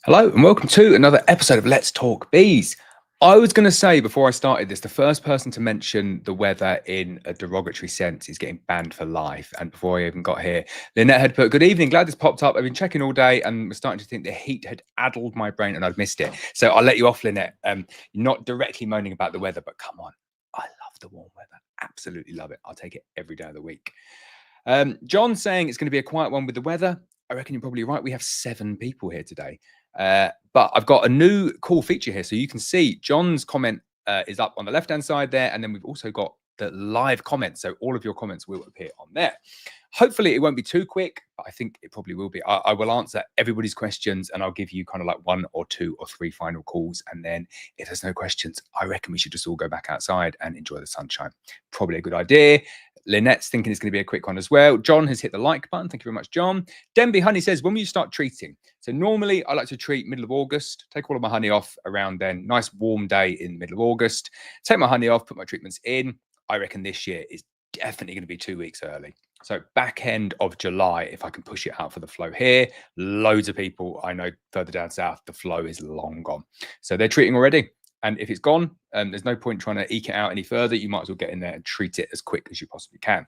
Hello and welcome to another episode of Let's Talk Bees. I was going to say before I started this, the first person to mention the weather in a derogatory sense is getting banned for life. And before I even got here, Lynette had put, "Good evening, glad this popped up. I've been checking all day and was starting to think the heat had addled my brain and I'd missed it." So I'll let you off, Lynette. You're not directly moaning about the weather, but come on, I love the warm weather. Absolutely love it. I'll take it every day of the week. John saying it's going to be a quiet one with the weather. I reckon you're probably right. We have 7 people here today. But I've got a new cool feature here. So you can see John's comment is up on the left-hand side there. And then we've also got the live comments. So all of your comments will appear on there. Hopefully it won't be too quick, but I think it probably will be. I will answer everybody's questions and I'll give you kind of like 1 or 2 or 3 final calls. And then if there's no questions, I reckon we should just all go back outside and enjoy the sunshine. Probably a good idea. Lynette's thinking it's going to be a quick one as well. John has hit the like button. Thank you very much, John. Denby Honey says, when will you start treating? So normally I like to treat middle of August, take all of my honey off around then. Nice warm day in the middle of August. Take my honey off, put my treatments in. I reckon this year is definitely going to be 2 weeks early. So back end of July, if I can push it out for the flow here. Loads of people I know further down south, the flow is long gone. So they're treating already. And if it's gone, there's no point trying to eke it out any further. You might as well get in there and treat it as quick as you possibly can.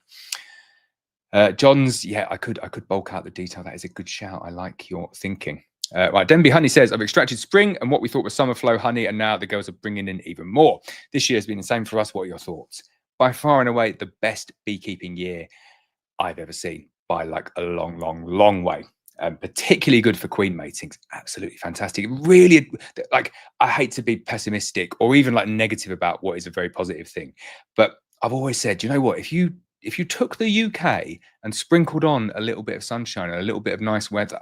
John's, yeah, I could bulk out the detail. That is a good shout. I like your thinking. Right, Denby Honey says, I've extracted spring and what we thought was summer flow honey, and now the girls are bringing in even more. This year has been the same for us. What are your thoughts? By far and away, the best beekeeping year I've ever seen by like a long, long, long way. Particularly good for queen matings. Absolutely fantastic. Really, like, I hate to be pessimistic or even like negative about what is a very positive thing, but I've always said, you know what, if you took the UK and sprinkled on a little bit of sunshine and a little bit of nice weather,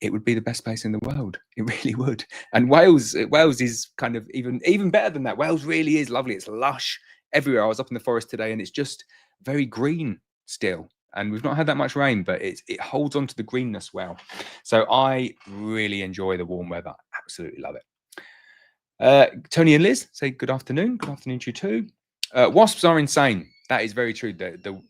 it would be the best place in the world. It really would. And Wales is kind of even better than that. Wales really is lovely. It's lush everywhere. I was up in the forest today and it's just very green still. And we've not had that much rain, but it holds on to the greenness well. So I really enjoy the warm weather. Absolutely love it. Tony and Liz say good afternoon. Good afternoon to you too. Wasps are insane. That is very true.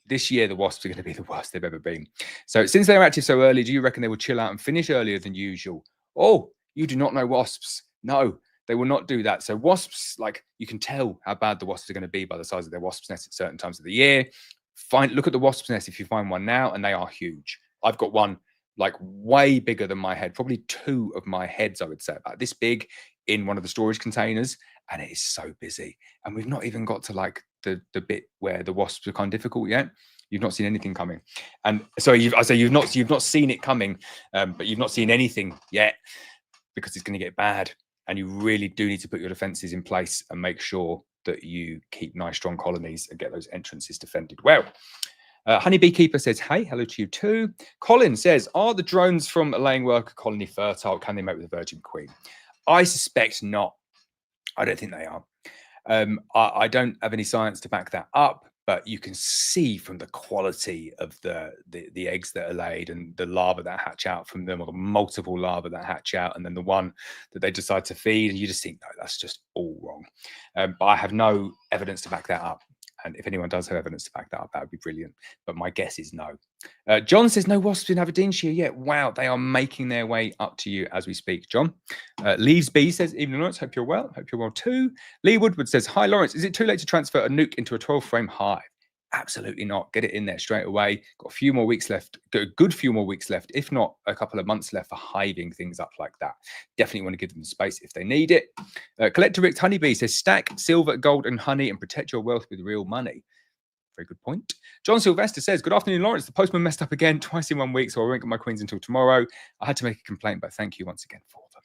This year, the wasps are going to be the worst they've ever been. So since they're active so early, do you reckon they will chill out and finish earlier than usual? Oh, you do not know wasps. No, they will not do that. So wasps, like, you can tell how bad the wasps are going to be by the size of their wasp's nest at certain times of the year. Look at the wasp's nest if you find one now, and they are huge. I've got one like way bigger than my head, probably 2 of my heads, I would say, about this big in one of the storage containers, and it is so busy. And we've not even got to like the bit where the wasps are kind of difficult yet. You've not seen anything coming. And so you've not seen it coming, but you've not seen anything yet because it's going to get bad. And you really do need to put your defenses in place and make sure that you keep nice, strong colonies and get those entrances defended well. Honey Beekeeper says, hey, hello to you too. Colin says, are the drones from a laying worker colony fertile? Can they mate with a virgin queen? I suspect not. I don't think they are. I don't have any science to back that up, but you can see from the quality of the eggs that are laid and the larvae that hatch out from them, or the multiple larvae that hatch out, and then the one that they decide to feed, and you just think, no, that's just all wrong. But I have no evidence to back that up. And if anyone does have evidence to back that up, that would be brilliant. But my guess is no. John says, no wasps in Aberdeenshire yet. Wow, they are making their way up to you as we speak, John. Leaves B says, evening, Laurence. Hope you're well. Hope you're well too. Lee Woodward says, hi, Laurence. Is it too late to transfer a nuke into a 12-frame hive? Absolutely not. Get it in there straight away. Got a few more weeks left, got a good few more weeks left, if not a couple of months left for hiving things up like that. Definitely want to give them space if they need it. Collector Rick Honeybee says, stack silver, gold, and honey and protect your wealth with real money. Very good point. John Sylvester says, good afternoon, Laurence. The postman messed up again twice in 1 week, so I won't get my queens until tomorrow. I had to make a complaint, but thank you once again for them.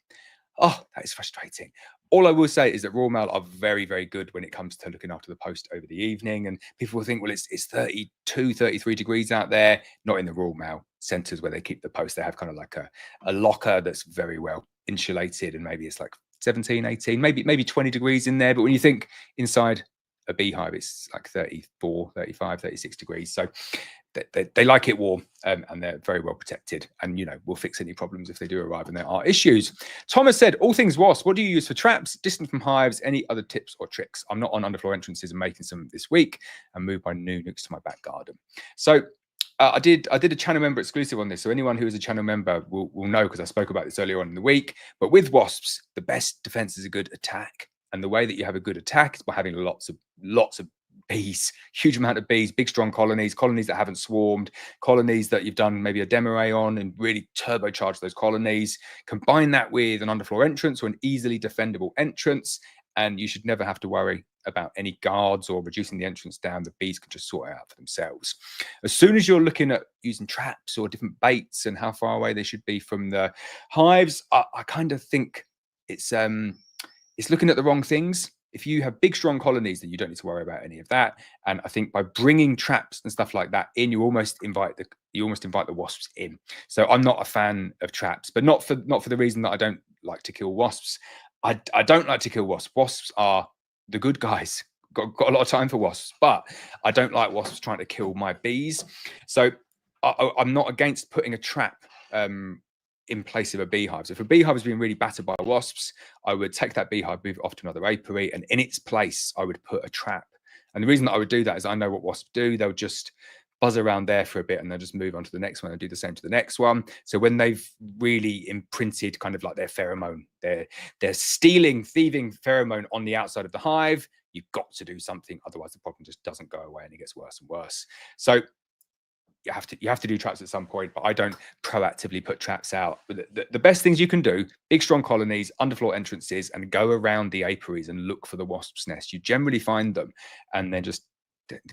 Oh, that is frustrating. All I will say is that Royal Mail are very, very good when it comes to looking after the post over the evening. And people will think, well, it's 32, 33 degrees out there. Not in the Royal Mail centres where they keep the post. They have kind of like a locker that's very well insulated, and maybe it's like 17, 18, maybe 20 degrees in there. But when you think inside a beehive, it's like 34, 35, 36 degrees. So they like it warm, and they're very well protected, and we'll fix any problems if they do arrive and there are issues. Thomas said, all things wasp, what do you use for traps, distance from hives, any other tips or tricks? I'm not on underfloor entrances and making some this week, and move my new nukes to my back garden. So I did a channel member exclusive on this, so anyone who is a channel member will know, because I spoke about this earlier on in the week. But with wasps, the best defense is a good attack, and the way that you have a good attack is by having lots of bees, huge amount of bees, big strong colonies that haven't swarmed, colonies that you've done maybe a Demaree on and really turbocharge those colonies. Combine that with an underfloor entrance or an easily defendable entrance, and you should never have to worry about any guards or reducing the entrance down. The bees can just sort it out for themselves. As soon as you're looking at using traps or different baits and how far away they should be from the hives, I kind of think it's looking at the wrong things. If you have big, strong colonies, then you don't need to worry about any of that. And I think by bringing traps and stuff like that in, you almost invite the wasps in. So I'm not a fan of traps, but not for the reason that I don't like to kill wasps. I don't like to kill wasps. Wasps are the good guys. Got a lot of time for wasps, but I don't like wasps trying to kill my bees. So I'm not against putting a trap in place of a beehive. So if a beehive is being really battered by wasps, I would take that beehive, move it off to another apiary, and in its place, I would put a trap. And the reason that I would do that is I know what wasps do. They'll just buzz around there for a bit and they'll just move on to the next one and do the same to the next one. So when they've really imprinted kind of like their pheromone, they're thieving pheromone on the outside of the hive, you've got to do something. Otherwise, the problem just doesn't go away and it gets worse and worse. So you have to do traps at some point, but I don't proactively put traps out. The best things you can do, big strong colonies, underfloor entrances, and go around the apiaries and look for the wasp's nest. You generally find them and then just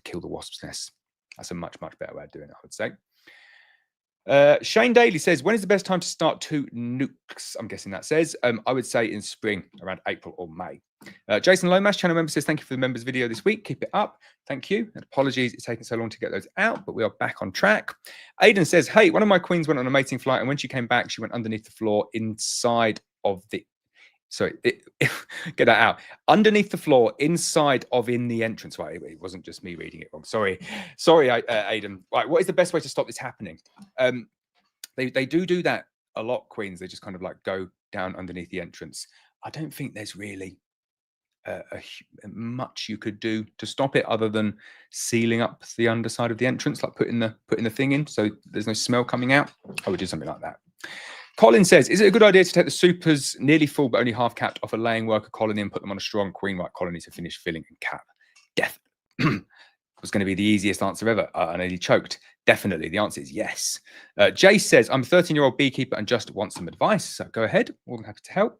kill the wasp's nest. That's a much better way of doing it, I would say. Shane Daly says, when is the best time to start 2 nukes? I'm guessing that says. I would say in spring, around April or May. Jason Lomas, channel member, says, thank you for the members video this week. Keep it up. Thank you. And apologies it's taken so long to get those out, but we are back on track. Aidan says, hey, one of my queens went on a mating flight, and when she came back, she went underneath the floor inside of the... Sorry, get that out. Underneath the floor, inside of in the entrance. Right, it wasn't just me reading it wrong. Sorry, Aidan. Right, what is the best way to stop this happening? They do that a lot, queens. They just kind of like go down underneath the entrance. I don't think there's really much you could do to stop it other than sealing up the underside of the entrance, like putting the thing in so there's no smell coming out. I would do something like that. Colin says, is it a good idea to take the supers nearly full but only half capped off a laying worker colony and put them on a strong queen white colony to finish filling and cap? Definitely. Was going to be the easiest answer ever. I nearly choked. Definitely. The answer is yes. Jay says, I'm a 13-year-old beekeeper and just want some advice. So go ahead. More than happy to help.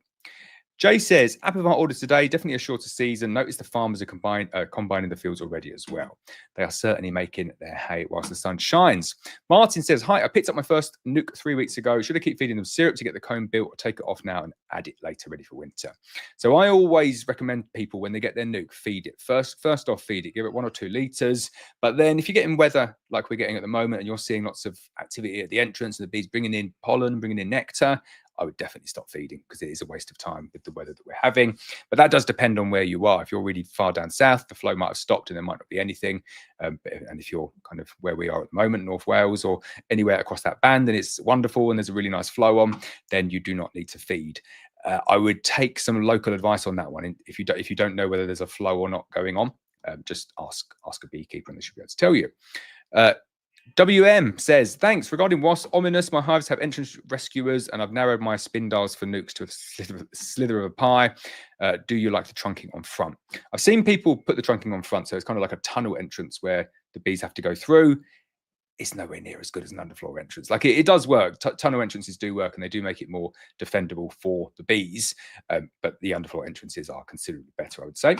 Jay says, Apivart orders today, definitely a shorter season. Notice the farmers are combining the fields already as well. They are certainly making their hay whilst the sun shines. Martin says, hi, I picked up my first nuke 3 weeks ago. Should I keep feeding them syrup to get the comb built or take it off now and add it later, ready for winter? So I always recommend people when they get their nuke, feed it. First off, feed it. Give it 1 or 2 litres. But then if you're getting weather like we're getting at the moment and you're seeing lots of activity at the entrance and the bees bringing in pollen, bringing in nectar, I would definitely stop feeding because it is a waste of time with the weather that we're having. But that does depend on where you are. If you're really far down south, the flow might have stopped and there might not be anything. And if you're kind of where we are at the moment, North Wales or anywhere across that band, and it's wonderful and there's a really nice flow on, then you do not need to feed. I would take some local advice on that one. If you don't know whether there's a flow or not going on, just ask a beekeeper and they should be able to tell you. WM says, thanks. Regarding wasps, ominous, my hives have entrance rescuers and I've narrowed my spin dials for nukes to a slither of a pie. Do you like the trunking on front? I've seen people put the trunking on front, so it's kind of like a tunnel entrance where the bees have to go through. It's nowhere near as good as an underfloor entrance. Like it does work. Tunnel entrances do work and they do make it more defendable for the bees. But the underfloor entrances are considerably better, I would say.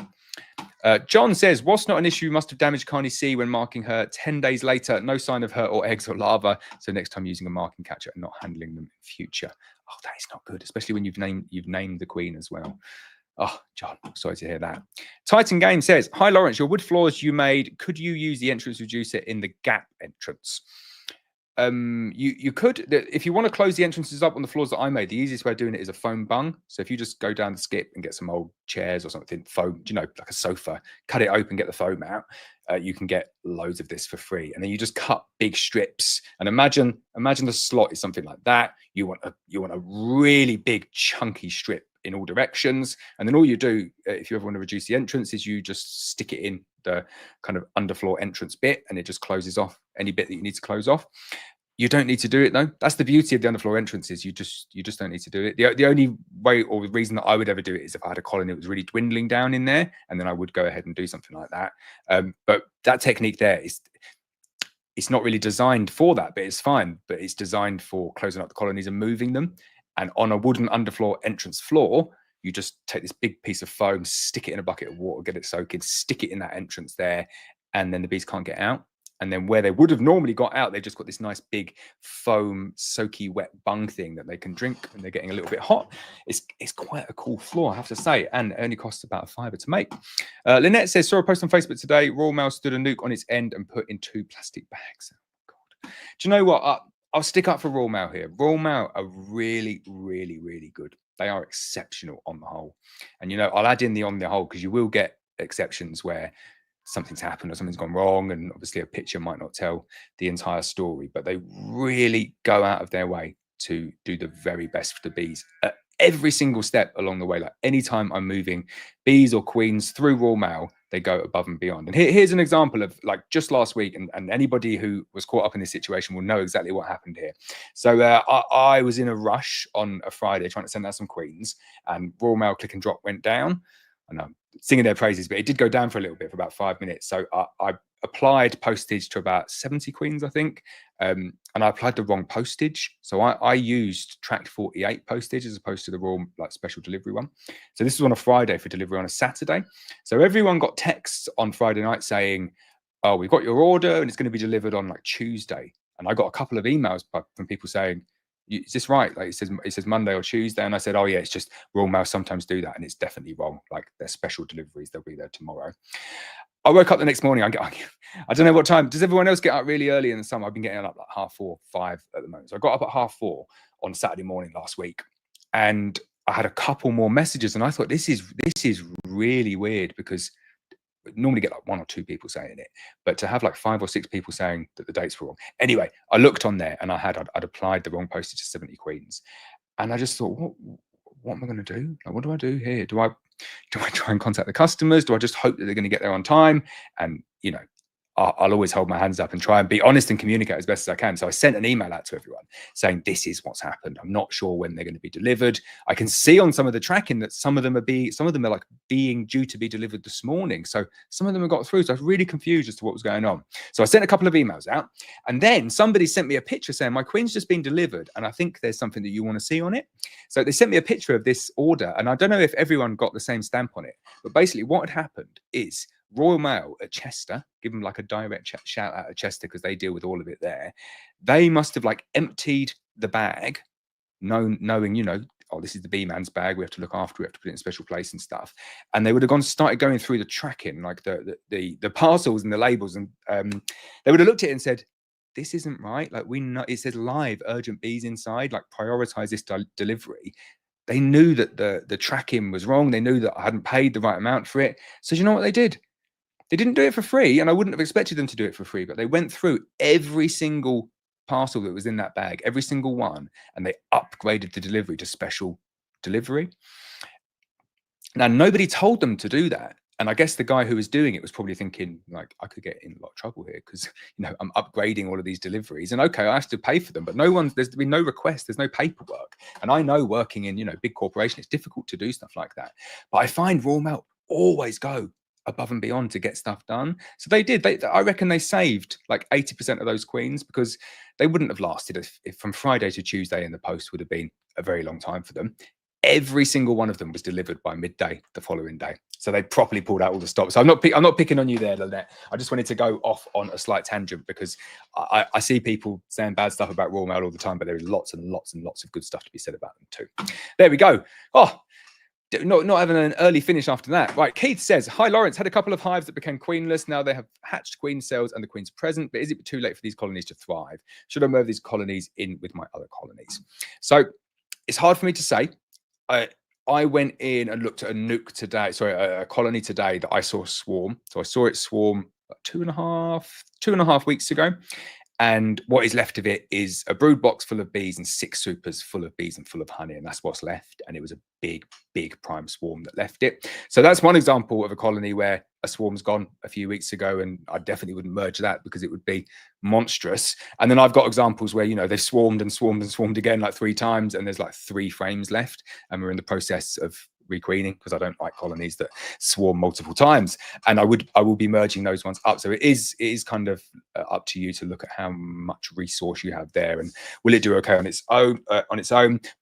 John says, wasp not an issue, must have damaged Carney C when marking her 10 days later. No sign of hurt or eggs or larva. So next time using a marking catcher and not handling them in future. Oh, that is not good, especially when you've named the queen as well. Oh, John, sorry to hear that. Titan Game says, hi, Laurence, your wood floors you made, could you use the entrance reducer in the gap entrance? You could, if you want to close the entrances up on the floors that I made, the easiest way of doing it is a foam bung. So if you just go down the skip and get some old chairs or something, foam, like a sofa, cut it open, get the foam out, you can get loads of this for free. And then you just cut big strips. And imagine the slot is something like that. You want a really big chunky strip in all directions. And then all you do, if you ever want to reduce the entrance, is you just stick it in the kind of underfloor entrance bit, and it just closes off any bit that you need to close off. You don't need to do it though. That's the beauty of the underfloor entrances. You just don't need to do it. The only way or the reason that I would ever do it is if I had a colony that was really dwindling down in there, and then I would go ahead and do something like that. But that technique there is, it's not really designed for that, but it's fine. But it's designed for closing up the colonies and moving them. And on a wooden underfloor entrance floor, you just take this big piece of foam, stick it in a bucket of water, get it soaking, stick it in that entrance there, and then the bees can't get out. And then where they would have normally got out, they've just got this nice big foam, soaky, wet bung thing that they can drink when they're getting a little bit hot. It's quite a cool floor, I have to say, and it only costs about £5 to make. Lynette says, saw a post on Facebook today. Royal Mail stood a nuke on its end and put in 2 plastic bags. Oh, God. Do you know what? I'll stick up for Royal Mail here. Royal Mail are really, really, really good. They are exceptional on the whole. And, you know, I'll add in the on the whole because you will get exceptions where something's happened or something's gone wrong, and obviously a picture might not tell the entire story, but they really go out of their way to do the very best for the bees at every single step along the way. Like anytime I'm moving bees or queens through Royal Mail, they go above and beyond. And here's an example of like just last week, and anybody who was caught up in this situation will know exactly what happened here. So I was in a rush on a Friday trying to send out some queens, and Royal Mail click and drop went down. And I'm singing their praises, but it did go down for a little bit, for about 5 minutes. So I applied postage to about 70 queens, I think, and I applied the wrong postage. So I used tracked 48 postage as opposed to the raw like special delivery one. So this was on a Friday for delivery on a Saturday. So everyone got texts on Friday night saying, "Oh, we've got your order and it's going to be delivered on like Tuesday." And I got a couple of emails from people saying, "Is this right? Like it says Monday or Tuesday." And I said, "Oh yeah, it's just Royal Mail sometimes do that, and it's definitely wrong. Like they're special deliveries; they'll be there tomorrow." I woke up the next morning. I don't know what time. Does everyone else get up really early in the summer? I've been getting up like 4:30, 5 at the moment. So I got up at 4:30 on Saturday morning last week, and I had a couple more messages, and I thought this is really weird because normally get like 1 or 2 people saying it, but to have like 5 or 6 people saying that the dates were wrong. Anyway, I looked on there and I'd applied the wrong postage to 70 queens, and I just thought, what am I going to do? Like, what do I do here? Do I try and contact the customers? Do I just hope that they're going to get there on time? And you know, I'll always hold my hands up and try and be honest and communicate as best as I can. So I sent an email out to everyone saying, this is what's happened. I'm not sure when they're going to be delivered. I can see on some of the tracking that some of them are like being due to be delivered this morning. So some of them have got through. So I was really confused as to what was going on. So I sent a couple of emails out, and then somebody sent me a picture saying, my queen's just been delivered, and I think there's something that you want to see on it. So they sent me a picture of this order, and I don't know if everyone got the same stamp on it, but basically what had happened is Royal Mail at Chester, give them like a direct shout out at Chester because they deal with all of it there. They must have like emptied the bag, knowing, you know, oh, this is the bee man's bag. We have to look after it. We have to put it in a special place and stuff. And they would have started going through the tracking, like the parcels and the labels, and they would have looked at it and said, this isn't right. Like we know it says live urgent bees inside. Like prioritize this delivery. They knew that the tracking was wrong. They knew that I hadn't paid the right amount for it. So you know what they did? They didn't do it for free, and I wouldn't have expected them to do it for free, but they went through every single parcel that was in that bag, every single one, and they upgraded the delivery to special delivery. Now, nobody told them to do that. And I guess the guy who was doing it was probably thinking, like, I could get in a lot of trouble here because, you know, I'm upgrading all of these deliveries. And okay, I have to pay for them, but there's been no request, there's no paperwork. And I know working in, you know, big corporation, it's difficult to do stuff like that. But I find Royal Mail always go above and beyond to get stuff done. So they did. I reckon they saved like 80% of those queens because they wouldn't have lasted if from Friday to Tuesday in the post would have been a very long time for them. Every single one of them was delivered by midday the following day. So they properly pulled out all the stops. So I'm not picking on you there, Lynette. I just wanted to go off on a slight tangent because I see people saying bad stuff about Royal Mail all the time, but there is lots and lots and lots of good stuff to be said about them too. There we go. Oh, not having an early finish after that. Right, Keith says, hi, Laurence, had a couple of hives that became queenless. Now they have hatched queen cells and the queen's present, but is it too late for these colonies to thrive? Should I move these colonies in with my other colonies? So it's hard for me to say. I went in and looked at a colony today that I saw swarm. So I saw it swarm 2.5 weeks ago. And what is left of it is a brood box full of bees and 6 supers full of bees and full of honey. And that's what's left. And it was a big, big prime swarm that left it. So that's one example of a colony where a swarm's gone a few weeks ago. And I definitely wouldn't merge that because it would be monstrous. And then I've got examples where, you know, they've swarmed and swarmed and swarmed again like 3 times. And there's like 3 frames left. And we're in the process of requeening because I don't like colonies that swarm multiple times, and I will be merging those ones up. So it is kind of up to you to look at how much resource you have there, and will it do okay on its own? But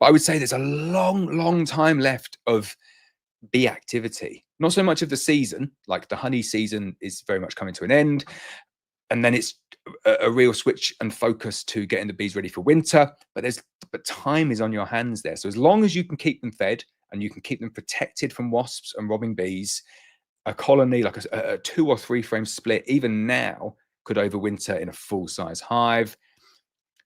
I would say there's a long time left of bee activity. Not so much of the season, like the honey season is very much coming to an end, and then it's a real switch and focus to getting the bees ready for winter. But time is on your hands there. So as long as you can keep them fed and you can keep them protected from wasps and robbing bees, a colony like a 2 or 3 frame split, even now, could overwinter in a full-size hive.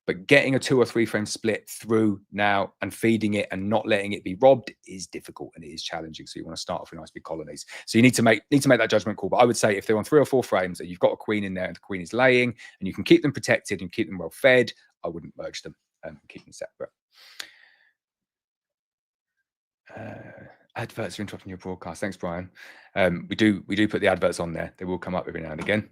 But getting a 2 or 3 frame split through now and feeding it and not letting it be robbed is difficult and it is challenging. So you want to start off with nice big colonies. So you need to make that judgment call. But I would say if they're on 3 or 4 frames and you've got a queen in there and the queen is laying and you can keep them protected and keep them well fed, I wouldn't merge them and keep them separate. Adverts are interrupting your broadcast. Thanks, Brian. We do put the adverts on there. They will come up every now and again.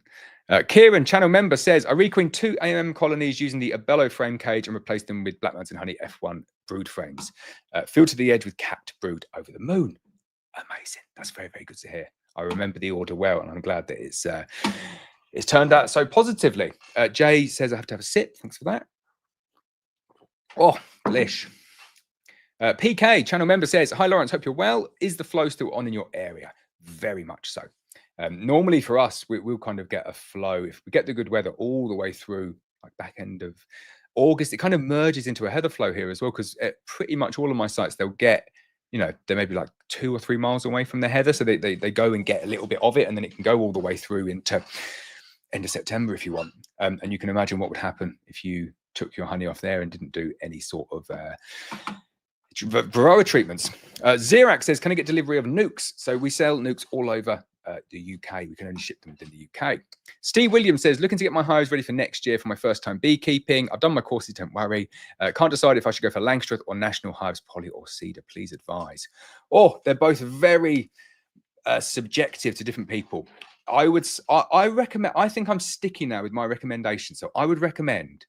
Kieran, channel member, says, I requeened 2 AMM colonies using the Abello frame cage and replaced them with Black Mountain Honey F1 brood frames. Filled to the edge with capped brood over the moon. Amazing. That's very, very good to hear. I remember the order well, and I'm glad that it's turned out so positively. Jay says I have to have a sip. Thanks for that. Oh, delish. PK, channel member, says, hi, Laurence, hope you're well. Is the flow still on in your area? Very much so. Normally for us, we'll kind of get a flow. If we get the good weather all the way through like back end of August, it kind of merges into a heather flow here as well, because at pretty much all of my sites, they'll get, you know, they may be like 2 or 3 miles away from the heather. So they go and get a little bit of it, and then it can go all the way through into end of September if you want. And you can imagine what would happen if you took your honey off there and didn't do any sort of varroa treatments. Xerac says, can I get delivery of nukes? So we sell nukes all over the UK. We can only ship them within the UK. Steve Williams says, looking to get my hives ready for next year for my first time beekeeping. I've done my courses, don't worry. Can't decide if I should go for Langstroth or National Hives, poly or cedar. Please advise. Oh, they're both very subjective to different people. I recommend, I think I'm sticky now with my recommendation. So I would recommend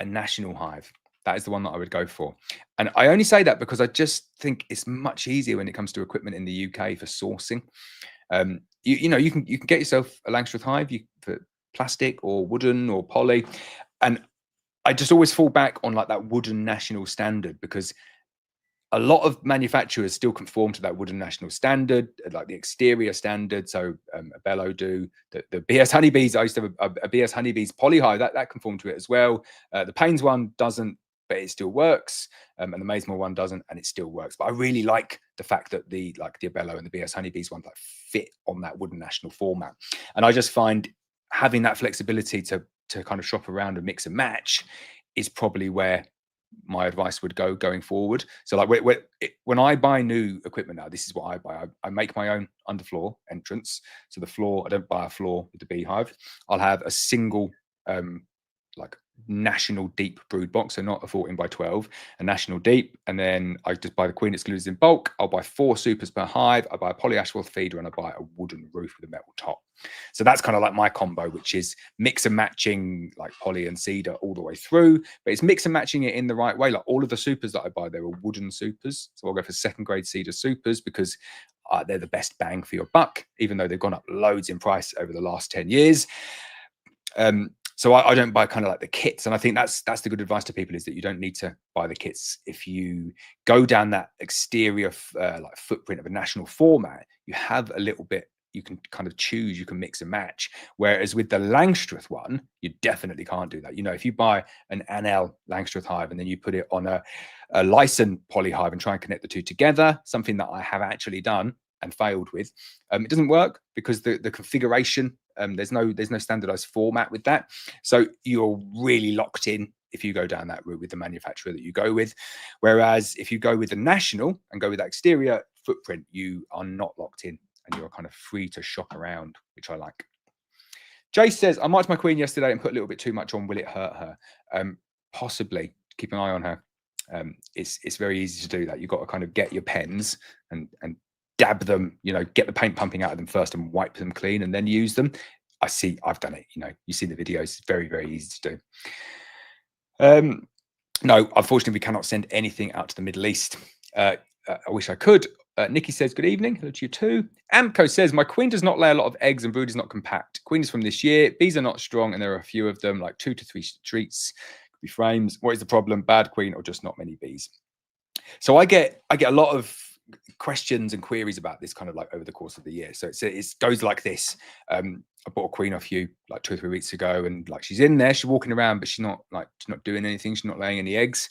a National Hive. That is the one that I would go for. And I only say that because I just think it's much easier when it comes to equipment in the UK for sourcing. You know, you can get yourself a Langstroth hive for plastic or wooden or poly. And I just always fall back on like that wooden national standard, because a lot of manufacturers still conform to that wooden national standard, like the exterior standard. So Abello do, the BS honeybees. I used to have a BS honeybees polyhive that conformed to it as well. The Paynes one doesn't, but it still works. And the Maysmore one doesn't, and it still works. But I really like the fact that the Abello and the BS honeybees ones like fit on that wooden national format. And I just find having that flexibility to kind of shop around and mix and match is probably where my advice would go going forward. So like when I buy new equipment now, this is what I buy. I make my own underfloor entrance. So the floor, I don't buy a floor with the beehive. I'll have a single like national deep brood box, so not a 14 by 12, a national deep, and then I just buy the queen exclusives in bulk. I'll buy 4 supers per hive. I buy a polyashwell feeder, and I buy a wooden roof with a metal top. So that's kind of like my combo, which is mix and matching like poly and cedar all the way through, but it's mix and matching it in the right way. Like all of the supers that I buy, they were wooden supers. So I'll go for 2nd grade cedar supers because they're the best bang for your buck, even though they've gone up loads in price over the last 10 years. So I don't buy kind of like the kits. And I think that's the good advice to people, is that you don't need to buy the kits. If you go down that exterior like footprint of a national format, you have a little bit, you can kind of choose, you can mix and match. Whereas with the Langstroth one, you definitely can't do that. You know, if you buy an Anel Langstroth hive and then you put it on a Lyson poly hive and try and connect the two together, something that I have actually done and failed with, it doesn't work because the configuration, there's no standardized format with that. So you're really locked in if you go down that route with the manufacturer that you go with. Whereas if you go with the national and go with that exterior footprint, you are not locked in and you're kind of free to shop around, which I like. Jace says, I marked my queen yesterday and put a little bit too much on. Will it hurt her? Possibly. Keep an eye on her. It's very easy to do that. You've got to kind of get your pens and dab them, you know, get the paint pumping out of them first and wipe them clean and then use them. I've done it, you know, you see the videos. It's very, very easy to do. No, unfortunately, we cannot send anything out to the Middle East. I wish I could. Nikki says, good evening. Hello to you too. Amco says, my queen does not lay a lot of eggs and brood is not compact. Queen is from this year. Bees are not strong and there are a few of them, like 2 to 3 treats. Could be frames. What is the problem? Bad queen or just not many bees? So I get a lot of questions and queries about this kind of like over the course of the year. So it goes like this. I bought a queen off you like 2 or 3 weeks ago and like she's in there, she's walking around, but she's not doing anything. She's not laying any eggs.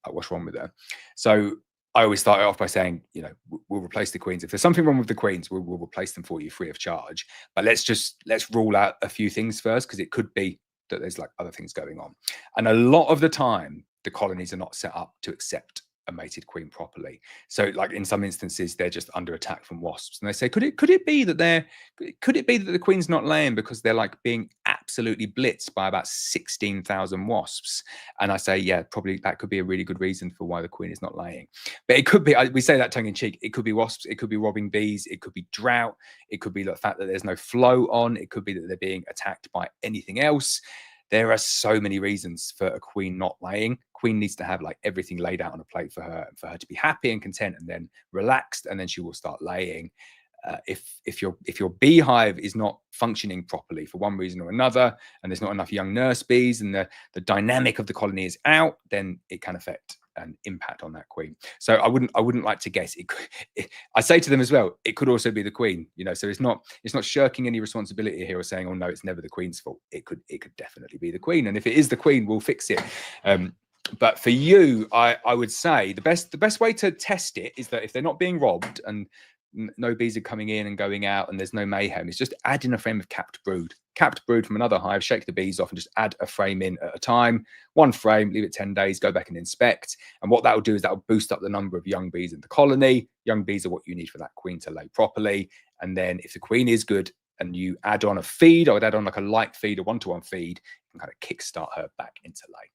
Like, what's wrong with her? So I always start off by saying, you know, we'll replace the queens. If there's something wrong with the queens, we'll replace them for you free of charge. But let's rule out a few things first, because it could be that there's like other things going on. And a lot of the time, the colonies are not set up to accept a mated queen properly. So like in some instances, they're just under attack from wasps. And they say, could it be that the queen's not laying because they're like being absolutely blitzed by about 16,000 wasps? And I say, yeah, probably that could be a really good reason for why the queen is not laying. But it could be, we say that tongue in cheek, it could be wasps, it could be robbing bees, it could be drought, it could be the fact that there's no flow on, it could be that they're being attacked by anything else. There are so many reasons for a queen not laying. Queen needs to have like everything laid out on a plate for her to be happy and content and then relaxed, and then she will start laying. If your beehive is not functioning properly for one reason or another, and there's not enough young nurse bees, and the dynamic of the colony is out, then it can affect an impact on that queen. So I wouldn't like to guess. I say to them as well, it could also be the queen, you know. So it's not shirking any responsibility here or saying, oh no, it's never the queen's fault. It could definitely be the queen, and if it is the queen, we'll fix it. But for you, I would say the best way to test it is that if they're not being robbed and no bees are coming in and going out and there's no mayhem, it's just add in a frame of capped brood from another hive, shake the bees off and just add a frame in at a time. One frame, leave it 10 days, go back and inspect. And what that will do is that will boost up the number of young bees in the colony. Young bees are what you need for that queen to lay properly. And then if the queen is good and you add on a feed, I would add on like a light feed, a 1-to-1 feed, and kind of kickstart her back into lay.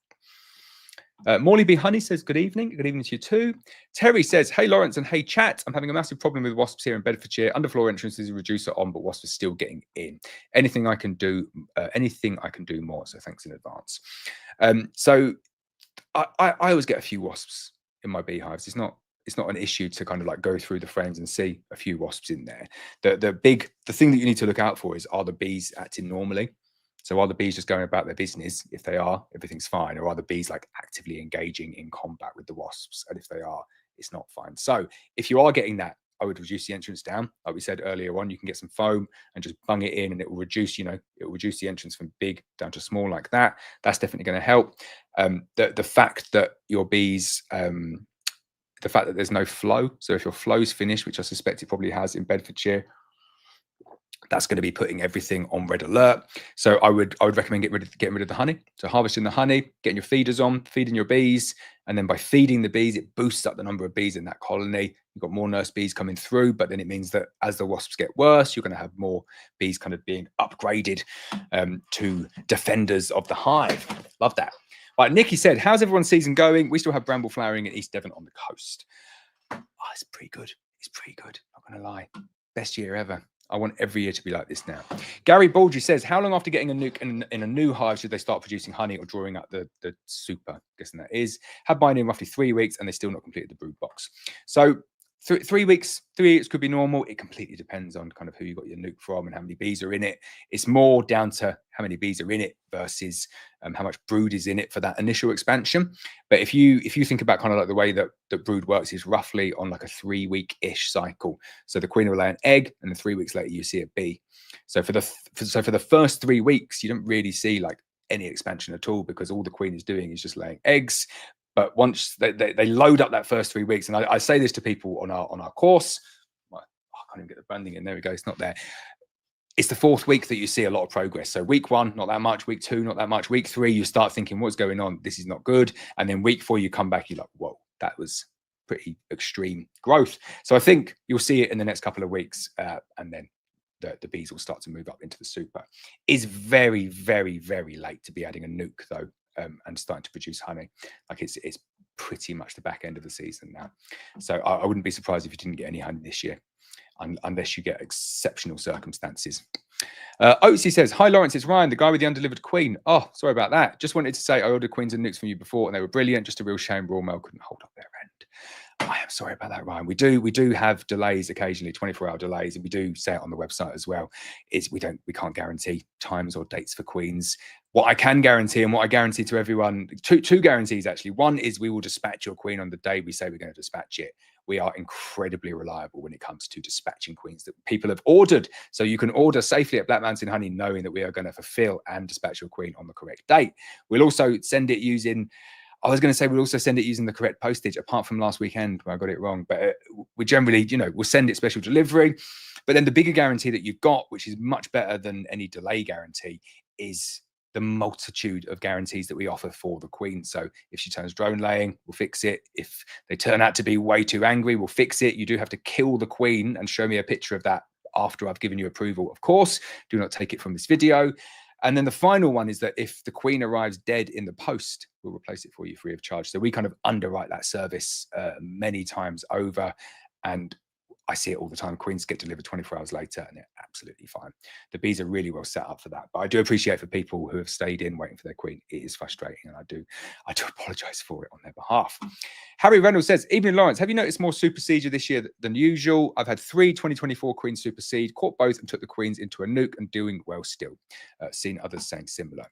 Morley B. Honey says, good evening. Good evening to you too. Terry says, hey, Laurence and hey, chat. I'm having a massive problem with wasps here in Bedfordshire. Underfloor entrance is a reducer on, but wasps are still getting in. Anything I can do more. So thanks in advance. So I always get a few wasps in my beehives. It's not an issue to kind of like go through the frames and see a few wasps in there. The thing that you need to look out for is, are the bees acting normally? So are the bees just going about their business? If they are, everything's fine. Or are the bees like actively engaging in combat with the wasps? And if they are, it's not fine. So if you are getting that, I would reduce the entrance down. Like we said earlier on, you can get some foam and just bung it in and it will reduce, it will reduce the entrance from big down to small like that. That's definitely going to help. The fact that your bees, the fact that there's no flow. So if your flow's finished, which I suspect it probably has in Bedfordshire, that's going to be putting everything on red alert. So I would recommend getting rid of the honey. So harvesting the honey, getting your feeders on, feeding your bees, and then by feeding the bees, it boosts up the number of bees in that colony. You've got more nurse bees coming through, but then it means that as the wasps get worse, you're going to have more bees kind of being upgraded to defenders of the hive. Love that. Right, Nikki said, how's everyone's season going? We still have bramble flowering in East Devon on the coast. Oh, it's pretty good. It's pretty good. Not going to lie. Best year ever. I want every year to be like this now. Gary Baldry says, how long after getting a nuke in a new hive should they start producing honey or drawing out the super? I'm guessing that is. Had mine in roughly 3 weeks and they still not completed the brood box. So 3 weeks could be normal. It completely depends on kind of who you got your nuke from and how many bees are in it. It's more down to how many bees are in it versus how much brood is in it for that initial expansion. But if you think about kind of like the way that brood works is roughly on like a 3-week-ish cycle. So the queen will lay an egg and then 3 weeks later you see a bee. So for the first 3 weeks, you don't really see like any expansion at all, because all the queen is doing is just laying eggs. But once they load up that first 3 weeks, and I say this to people on our course, I can't even get the branding in. There we go. It's not there. It's the 4th week that you see a lot of progress. So week 1, not that much. Week 2, not that much. Week 3, you start thinking, what's going on? This is not good. And then week 4, you come back, you're like, whoa, that was pretty extreme growth. So I think you'll see it in the next couple of weeks, and then the bees will start to move up into the super. Is very, very, very late to be adding a nuke though, and starting to produce honey. Like it's pretty much the back end of the season now. So I wouldn't be surprised if you didn't get any honey this year, unless you get exceptional circumstances. Oatsy says, hi Laurence, it's Ryan, the guy with the undelivered queen. Oh, sorry about that. Just wanted to say I ordered queens and nukes from you before and they were brilliant. Just a real shame raw mail couldn't hold up their end. I am sorry about that, Ryan. We do have delays occasionally, 24-hour delays, and we do say it on the website as well. We can't guarantee times or dates for queens. What I can guarantee, and what I guarantee to everyone, two guarantees actually. One is we will dispatch your queen on the day we say we're going to dispatch it. We are incredibly reliable when it comes to dispatching queens that people have ordered. So you can order safely at Black Mountain Honey knowing that we are going to fulfill and dispatch your queen on the correct date. We'll also send it using, I was going to say we'll also send it using the correct postage, apart from last weekend where I got it wrong. But we generally, we'll send it special delivery. But then the bigger guarantee that you've got, which is much better than any delay guarantee, is the multitude of guarantees that we offer for the queen. So if she turns drone laying, we'll fix it. If they turn out to be way too angry, we'll fix it. You do have to kill the queen and show me a picture of that after I've given you approval. Of course, do not take it from this video. And then the final one is that if the queen arrives dead in the post, we'll replace it for you free of charge. So we kind of underwrite that service many times over. And I see it all the time. Queens get delivered 24 hours later and they're absolutely fine. The bees are really well set up for that. But I do appreciate for people who have stayed in waiting for their queen. It is frustrating. And I do apologize for it on their behalf. Harry Reynolds says, evening Laurence, have you noticed more supersedure this year than usual? I've had 3 2024 queens supersede, caught both and took the queens into a nuke and doing well still. Seen others saying similar.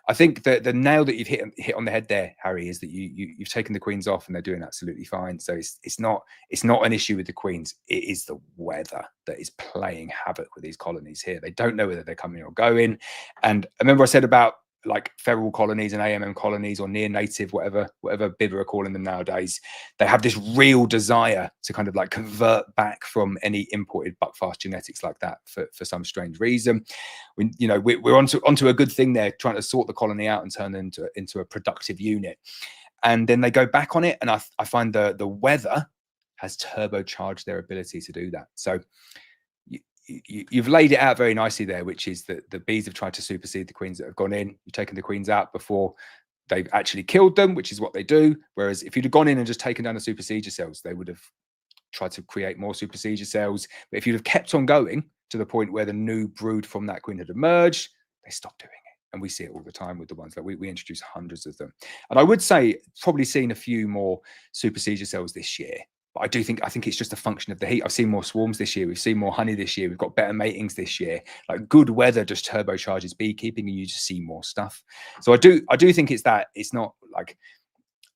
I think the nail that you've hit on the head there, Harry, is that you've taken the queens off and they're doing absolutely fine. So it's not an issue with the queens. It is the weather that is playing havoc with these colonies here. They don't know whether they're coming or going. And I remember I said about like feral colonies and AMM colonies or near native, whatever BIV are calling them nowadays, they have this real desire to kind of like convert back from any imported buckfast genetics like that for some strange reason. We're onto a good thing there, trying to sort the colony out and turn them into a productive unit. And then they go back on it. And I find the weather has turbocharged their ability to do that. So you've laid it out very nicely there, which is that the bees have tried to supersede the queens that have gone in. You've taken the queens out before they've actually killed them, which is what they do. Whereas if you'd have gone in and just taken down the supersedure cells, they would have tried to create more supersedure cells. But if you'd have kept on going to the point where the new brood from that queen had emerged, they stopped doing it. And we see it all the time with the ones that we introduce hundreds of them. And I would say probably seen a few more supersedure cells this year. But I think it's just a function of the heat. I've seen more swarms this year. We've seen more honey this year. We've got better matings this year. Like good weather just turbocharges beekeeping and you just see more stuff. So I do think it's that. It's not like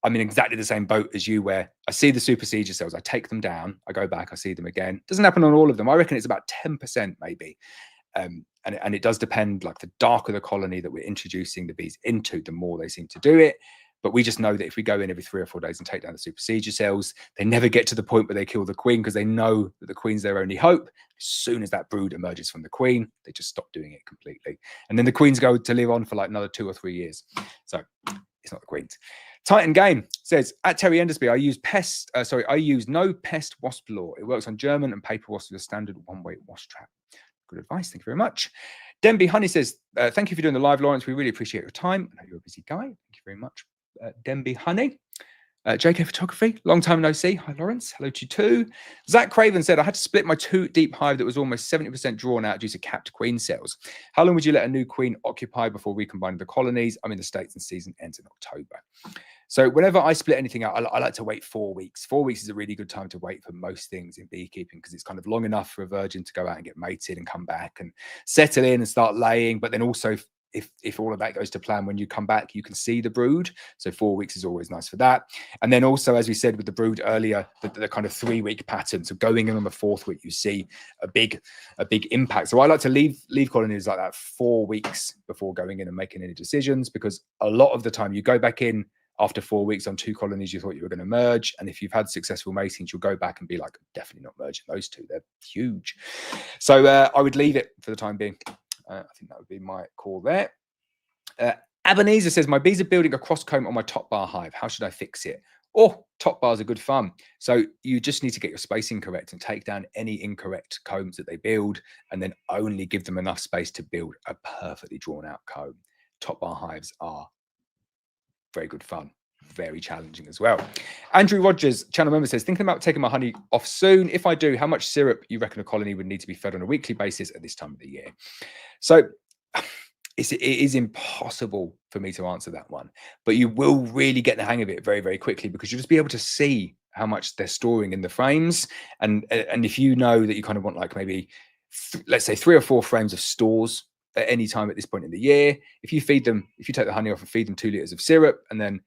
I'm in exactly the same boat as you where I see the supersedure cells, I take them down, I go back, I see them again. Doesn't happen on all of them. I reckon it's about 10% maybe. And it does depend, like the darker the colony that we're introducing the bees into, the more they seem to do it. But we just know that if we go in every 3 or 4 days and take down the supersedure cells, they never get to the point where they kill the queen because they know that the queen's their only hope. As soon as that brood emerges from the queen, they just stop doing it completely. And then the queens go to live on for like another 2 or 3 years. So it's not the queens. Titan Game says, at Terry Endersby, I use no pest wasp law. It works on German and paper wasps with a standard one-way wasp trap. Good advice. Thank you very much. Denby Honey says, thank you for doing the live, Laurence. We really appreciate your time. I know you're a busy guy. Thank you very much. Denby Honey. JK Photography, long time no see. Hi, Laurence. Hello to you too. Zach Craven said, I had to split my 2 deep hive that was almost 70% drawn out due to capped queen cells. How long would you let a new queen occupy before recombining the colonies? I'm in the States and season ends in October. So whenever I split anything out, I like to wait 4 weeks. 4 weeks is a really good time to wait for most things in beekeeping because it's kind of long enough for a virgin to go out and get mated and come back and settle in and start laying. But then also if all of that goes to plan, when you come back, you can see the brood. So 4 weeks is always nice for that. And then also, as we said with the brood earlier, the kind of 3-week pattern. So going in on the 4th week, you see a big impact. So I like to leave colonies like that 4 weeks before going in and making any decisions, because a lot of the time you go back in after 4 weeks on 2 colonies you thought you were going to merge. And if you've had successful matings, you'll go back and be like, definitely not merging those 2. They're huge. So I would leave it for the time being. I think that would be my call there. Ebenezer says, my bees are building a cross comb on my top bar hive. How should I fix it? Or top bars are good fun. So you just need to get your spacing correct and take down any incorrect combs that they build, and then only give them enough space to build a perfectly drawn out comb. Top bar hives are very good fun, very challenging as well. Andrew Rogers, channel member, says, thinking about taking my honey off soon. If I do, how much syrup you reckon a colony would need to be fed on a weekly basis at this time of the year? So it is impossible for me to answer that one, but you will really get the hang of it very, very quickly, because you'll just be able to see how much they're storing in the frames. And if you know that you kind of want like maybe, let's say 3 or 4 frames of stores at any time at this point in the year, if you feed them, if you take the honey off and feed them 2 liters of syrup, and then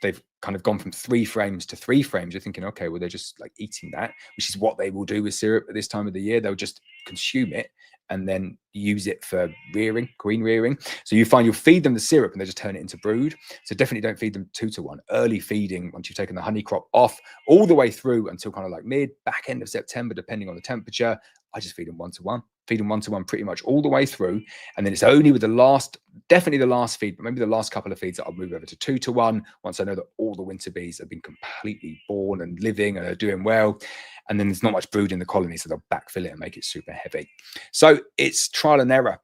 they've kind of gone from 3 frames to 3 frames, you're thinking, okay, well, they're just like eating that, which is what they will do with syrup at this time of the year. They'll just consume it and then use it for rearing, queen rearing. So you find you'll feed them the syrup and they just turn it into brood. So definitely don't feed them 2 to 1. Early feeding, once you've taken the honey crop off, all the way through until kind of like back end of September, depending on the temperature, I just feed them 1 to 1. Feed them 1 to 1 pretty much all the way through. And then it's only with the last, definitely the last feed, but maybe the last couple of feeds, that I'll move over to 2 to 1 once I know that all the winter bees have been completely born and living and are doing well. And then there's not much brood in the colony, so they'll backfill it and make it super heavy. So it's trial and error.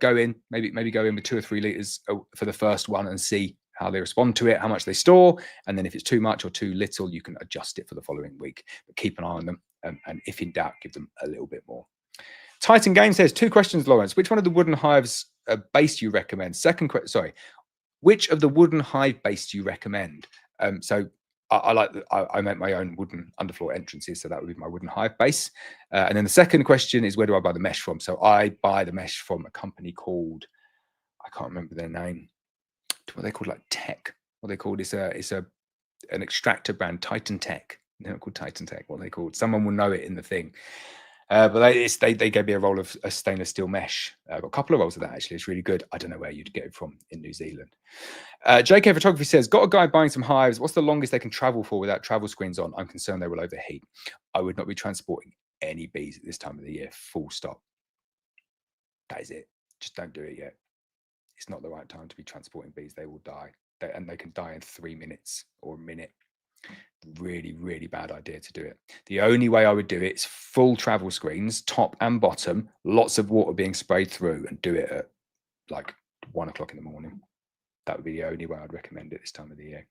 Go in, maybe go in with 2 or 3 liters for the first one and see how they respond to it, how much they store. And then if it's too much or too little, you can adjust it for the following week. But keep an eye on them. And if in doubt, give them a little bit more. Titan Game says, 2 questions, Laurence. Which one of the wooden hives base do you recommend? Which of the wooden hive base do you recommend? So I make my own wooden underfloor entrances, so that would be my wooden hive base. And then the second question is, where do I buy the mesh from? So I buy the mesh from a company called, I can't remember their name. What are they called? Like Tech. What are they called? It's an extractor brand, Titan Tech. They're not called Titan Tech. What are they called? Someone will know it in the thing. But they gave me a roll of a stainless steel mesh. I've got a couple of rolls of that, actually. It's really good. I don't know where you'd get it from in New Zealand. JK Photography says, got a guy buying some hives. What's the longest they can travel for without travel screens on? I'm concerned they will overheat. I would not be transporting any bees at this time of the year, full stop. That is it. Just don't do it yet. It's not the right time to be transporting bees. They will die. And they can die in 3 minutes or a minute. Really, really bad idea to do it. The only way I would do it is full travel screens, top and bottom, lots of water being sprayed through, and do it at like 1 o'clock in the morning. That would be the only way I'd recommend it this time of the year,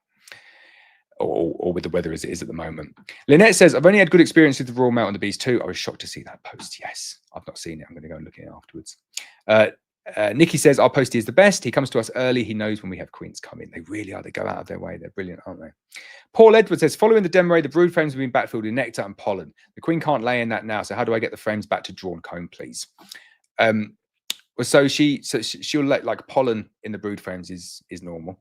or with the weather as it is at the moment. Lynette says, I've only had good experience with the raw melt on the bees too. I was shocked to see that post. Yes, I've not seen it. I'm going to go and look at it afterwards. Nikki says, our postie is the best. He comes to us early. He knows when we have queens come in. They really are. They go out of their way. They're brilliant, aren't they? Paul Edwards says, following the Demaree, the brood frames have been backfilled with nectar and pollen. The queen can't lay in that now. So how do I get the frames back to drawn comb, please? So she'll let like pollen in the brood frames is normal.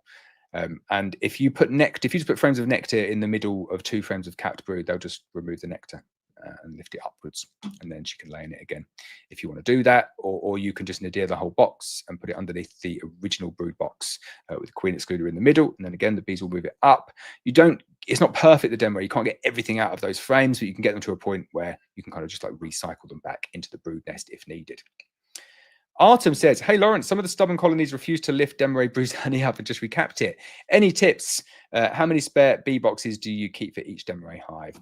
And if you just put frames of nectar in the middle of 2 frames of capped brood, they'll just remove the nectar and lift it upwards, and then she can lay in it again if you want to do that, or you can just nadir the whole box and put it underneath the original brood box with the queen excluder in the middle, and then again the bees will move it up. It's not perfect, the Demaree. You can't get everything out of those frames, but you can get them to a point where you can kind of just like recycle them back into the brood nest if needed. Artem says, hey Laurence, some of the stubborn colonies refuse to lift Demaree brood honey up and just recapped it. Any tips? How many spare bee boxes do you keep for each Demaree hive?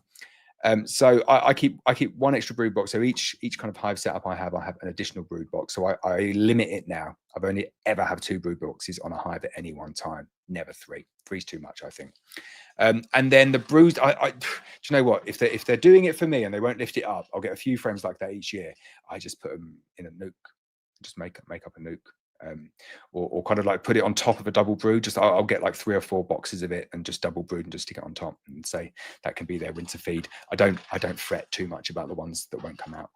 So I keep 1 extra brood box. So each kind of hive setup I have an additional brood box. So I limit it now. I've only ever have 2 brood boxes on a hive at any one time. Never 3. 3's too much, I think. And then the brood, do you know what? If they're doing it for me and they won't lift it up, I'll get a few frames like that each year. I just put them in a nuke. Just make up a nuke. Or kind of like put it on top of a double brood. Just I'll get like 3 or 4 boxes of it and just double brood and just stick it on top and say that can be their winter feed. I don't fret too much about the ones that won't come out.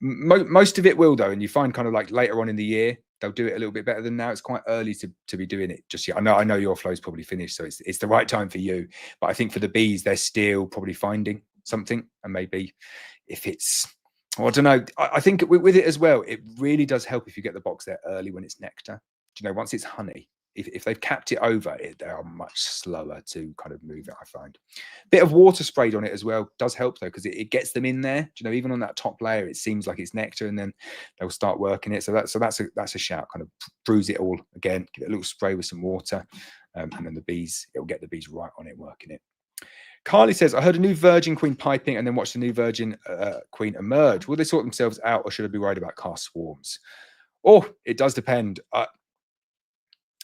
Most of it will though, and you find kind of like later on in the year they'll do it a little bit better than now. It's quite early to be doing it just yet. I know your flow's probably finished, so it's the right time for you. But I think for the bees, they're still probably finding something, and maybe if it's, I don't know. I think with it as well, it really does help if you get the box there early when it's nectar. Do you know, once it's honey, if they've capped it over, they are much slower to kind of move it, I find. Bit of water sprayed on it as well does help though, because it gets them in there. Do you know, even on that top layer, it seems like it's nectar, and then they'll start working it. So that's a shout. Kind of bruise it all again, give it a little spray with some water, And then the bees, it'll get the bees right on it, working it. Carly says, I heard a new virgin queen piping and then watched the new virgin queen emerge. Will they sort themselves out, or should I be worried about cast swarms? Or it does depend.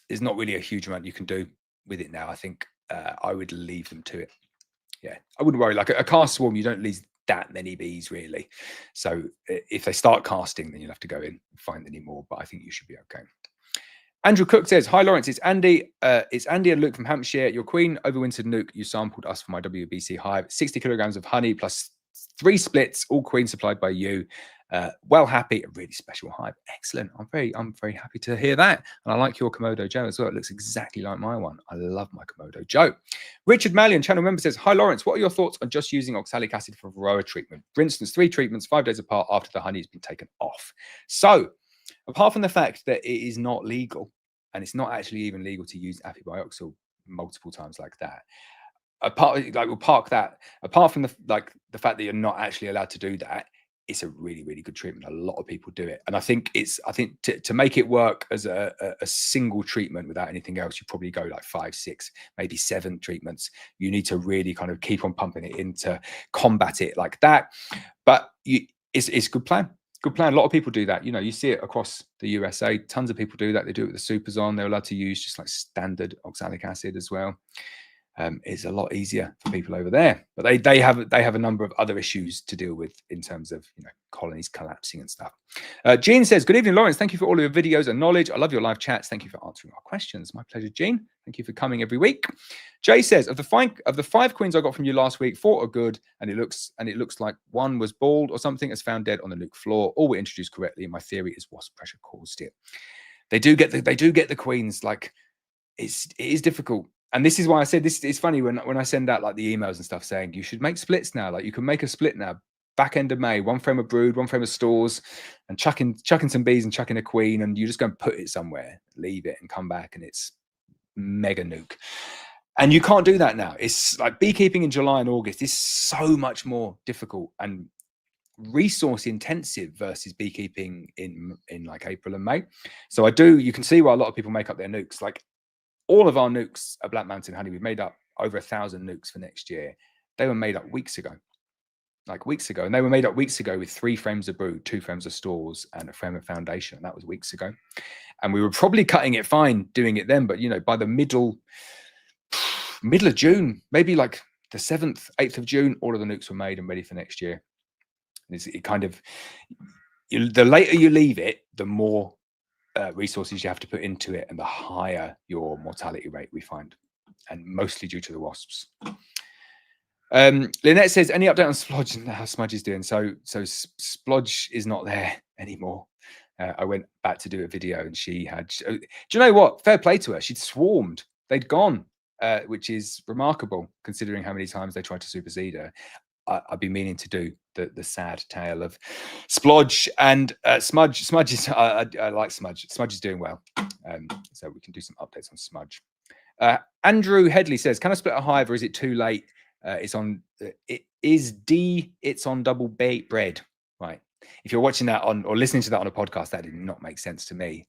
There's not really a huge amount you can do with it now. I think I would leave them to it. Yeah, I wouldn't worry. Like a cast swarm, you don't lose that many bees really. So if they start casting, then you'll have to go in and find any more. But I think you should be okay. Andrew Cook says, hi, Laurence, it's Andy. It's Andy and Luke from Hampshire. Your queen overwintered nuke. You sampled us for my WBC hive. 60 kilograms of honey plus 3 splits, all queen supplied by you. Well happy, a really special hive. Excellent. I'm very happy to hear that. And I like your Komodo Joe as well. It looks exactly like my one. I love my Komodo Joe. Richard Mallion, channel member, says, hi, Laurence, what are your thoughts on just using oxalic acid for varroa treatment? For instance, 3 treatments, 5 days apart after the honey has been taken off. So, apart from the fact that it is not legal, and it's not actually even legal to use apibioxol multiple times like that. We'll park that. Apart from the fact that you're not actually allowed to do that, it's a really, really good treatment. A lot of people do it, and I think to make it work as a single treatment without anything else, you probably go like 5, 6, maybe 7 treatments. You need to really kind of keep on pumping it in to combat it like that. But it's a good plan. Good plan. A lot of people do that. You know, you see it across the USA. Tons of people do that. They do it with the supers on. They're allowed to use just like standard oxalic acid as well. It's a lot easier for people over there, but they have a number of other issues to deal with in terms of, you know, colonies collapsing and stuff. Jean says, good evening, Laurence. Thank you for all of your videos and knowledge. I love your live chats. Thank you for answering our questions. My pleasure, Jean. Thank you for coming every week. Jay says, of the 5 queens I got from you last week, 4 are good, and it looks like 1 was bald or something, has found dead on the nuke floor. All were introduced correctly. My theory is wasp pressure caused it. They do get the queens. Like it is difficult. And this is why I said this. It's funny when I send out like the emails and stuff saying you should make splits now. Like you can make a split now, back end of May, 1 frame of brood, 1 frame of stores, and chucking some bees and chucking a queen, and you just go and put it somewhere, leave it, and come back, and it's mega nuke. And you can't do that now. It's like beekeeping in July and August is so much more difficult and resource intensive versus beekeeping in like April and May. So you can see why a lot of people make up their nukes. Like all of our nukes at Black Mountain Honey, we've made up over 1,000 nukes for next year. They were made up weeks ago. And they were made up weeks ago with 3 frames of brood, 2 frames of stores, and a frame of foundation. And that was weeks ago. And we were probably cutting it fine doing it then, but you know, by the middle of June, maybe like the 7th, 8th of June, all of the nukes were made and ready for next year. It kind of, the later you leave it, the more resources you have to put into it, and the higher your mortality rate we find, and mostly due to the wasps. Lynette says, any update on Splodge and how Smudge is doing? So Splodge is not there anymore. I went back to do a video, and she had, do you know what? Fair play to her. She'd swarmed. They'd gone, which is remarkable considering how many times they tried to supersede her. I've been meaning to do the sad tale of Splodge and Smudge. Smudge is, I like Smudge. Smudge is doing well. So we can do some updates on Smudge. Andrew Headley says, can I split a hive, or is it too late? It's on double baked bread, right? If you're watching that on or listening to that on a podcast, that did not make sense to me.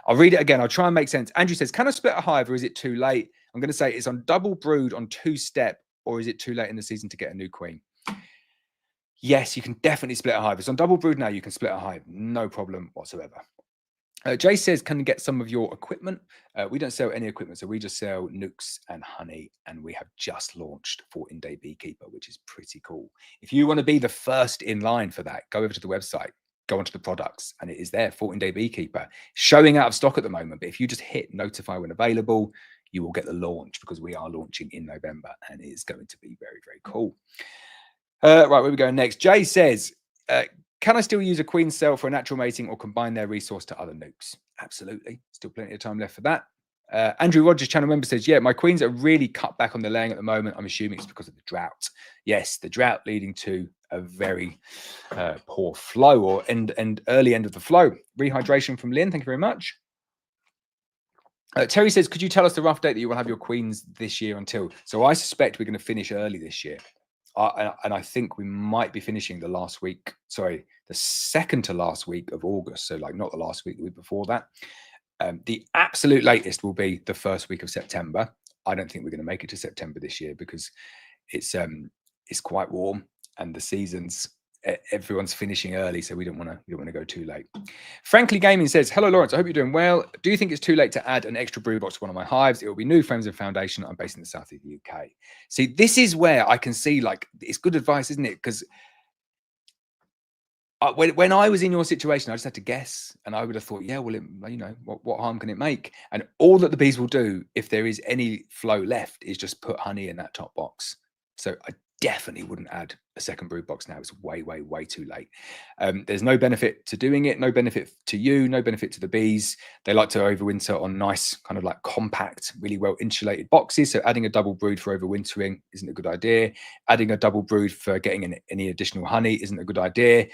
I'll read it again. I'll try and make sense. Andrew says, can I split a hive, or is it too late? I'm going to say it's on double brood on 2-step, or is it too late in the season to get a new queen? Yes, you can definitely split a hive. It's on double brood now. You can split a hive, no problem whatsoever. Jay says, can you get some of your equipment? We don't sell any equipment, so we just sell nukes and honey, and we have just launched 14-Day Beekeeper, which is pretty cool. If you want to be the first in line for that, go over to the website, go onto the products, and it is there, 14-Day Beekeeper, showing out of stock at the moment. But if you just hit notify when available, you will get the launch, because we are launching in November, and it is going to be very, very cool. Right, where we go next? Jay says, can I still use a queen cell for a natural mating, or combine their resource to other nukes? Absolutely. Still plenty of time left for that. Andrew Rogers, channel member, says, yeah, my queens are really cut back on the laying at the moment. I'm assuming it's because of the drought. Yes, the drought leading to a very poor flow, or early end of the flow. Rehydration from Lynn. Thank you very much. Terry says, could you tell us the rough date that you will have your queens this year until? So I suspect we're going to finish early this year. And I think we might be finishing the second to last week of August. So like not the last week, the week before that. The absolute latest will be the first week of September. I don't think we're going to make it to September this year because it's quite warm and the seasons, everyone's finishing early, so we don't want to go too late. Frankly Gaming says, hello Laurence, I hope you're doing well. Do you think it's too late to add an extra brood box to one of my hives? It will be new frames and foundation. I'm based in the south of the UK. See, this is where I can see, like, it's good advice, isn't it? Because when I was in your situation, I just had to guess, and I would have thought, yeah, well, you know, what harm can it make? And all that the bees will do, if there is any flow left, is just put honey in that top box. So I definitely wouldn't add a second brood box now. It's way, way, way too late. There's no benefit to doing it, no benefit to you, no benefit to the bees. They like to overwinter on nice, kind of like compact, really well insulated boxes. So adding a double brood for overwintering isn't a good idea. Adding a double brood for getting any additional honey isn't a good idea.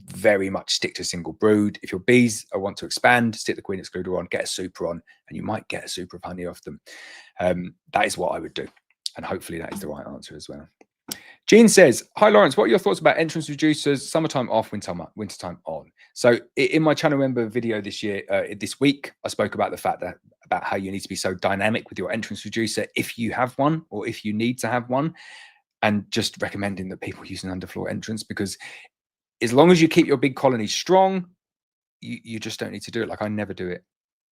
Very much stick to single brood. If your bees want to expand, stick the queen excluder on, get a super on, and you might get a super of honey off them. That is what I would do, and hopefully that is the right answer as well. Jean says, hi Laurence, what are your thoughts about entrance reducers, summertime off, wintertime on? So in my channel member video this week, I spoke about the fact that about how you need to be so dynamic with your entrance reducer if you have one or if you need to have one, and just recommending that people use an underfloor entrance, because as long as you keep your big colonies strong, you just don't need to do it. Like, I never do it.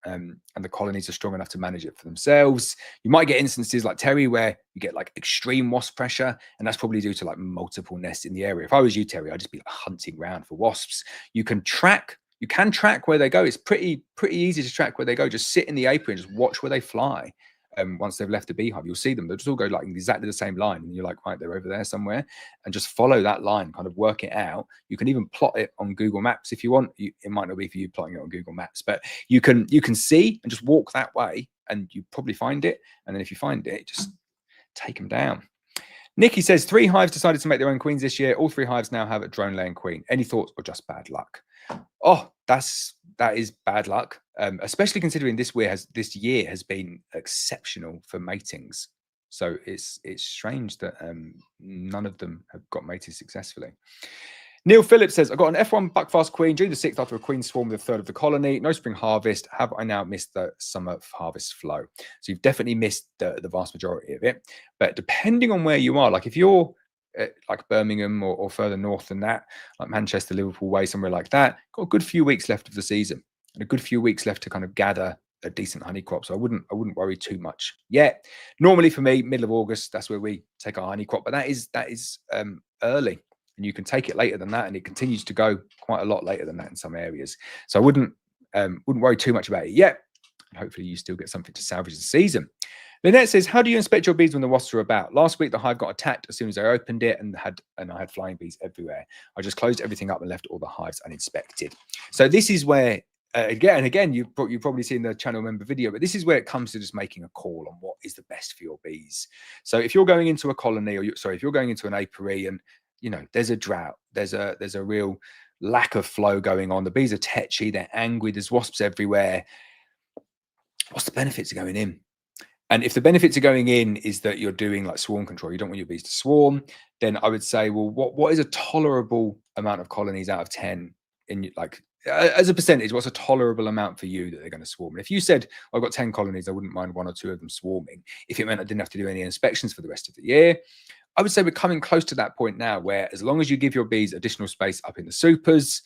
And the colonies are strong enough to manage it for themselves. You might get instances like Terry where you get like extreme wasp pressure, and that's probably due to like multiple nests in the area. If I was you, Terry, I'd just be like hunting around for wasps. You can track where they go. It's pretty easy to track where they go. Just sit in the apiary and just watch where they fly. Once they've left the beehive, you'll see them. They'll just all go like exactly the same line, and you're like, right, they're over there somewhere, and just follow that line, kind of work it out. You can even plot it on Google Maps if you want. It might not be for you plotting it on Google Maps, but you can see and just walk that way, and you probably find it. And then if you find it, just take them down. Nikki says 3 hives decided to make their own queens this year. All 3 hives now have a drone laying queen. Any thoughts or just bad luck? Oh, that is bad luck, especially considering this year has been exceptional for matings. So it's strange that none of them have got mated successfully. Neil Phillips says, I got an F1 buckfast queen June the 6th after a queen swarm with a third of the colony. No spring harvest. Have I now missed the summer harvest flow? So you've definitely missed the vast majority of it. But depending on where you are, like if you're like Birmingham or further north than that, like Manchester, Liverpool way, somewhere like that, got a good few weeks left of the season and a good few weeks left to kind of gather a decent honey crop. So I wouldn't worry too much yet. Normally for me, middle of August, that's where we take our honey crop, but that is early, and you can take it later than that, and it continues to go quite a lot later than that in some areas. So I wouldn't worry too much about it yet. And hopefully you still get something to salvage the season. Lynette says, how do you inspect your bees when the wasps are about? Last week, the hive got attacked as soon as I opened it, and I had flying bees everywhere. I just closed everything up and left all the hives uninspected. So this is where, again, you've probably seen the channel member video, but this is where it comes to just making a call on what is the best for your bees. So if you're going into a colony, if you're going into an apiary and, you know, there's a drought, there's a real lack of flow going on, the bees are tetchy, they're angry, there's wasps everywhere. What's the benefits of going in? And if the benefits of going in is that you're doing like swarm control, you don't want your bees to swarm, then I would say, well, what is a tolerable amount of colonies out of 10 in, like, as a percentage, what's a tolerable amount for you that they're going to swarm? And if you said, I've got 10 colonies, I wouldn't mind 1 or 2 of them swarming, if it meant I didn't have to do any inspections for the rest of the year, I would say we're coming close to that point now where as long as you give your bees additional space up in the supers,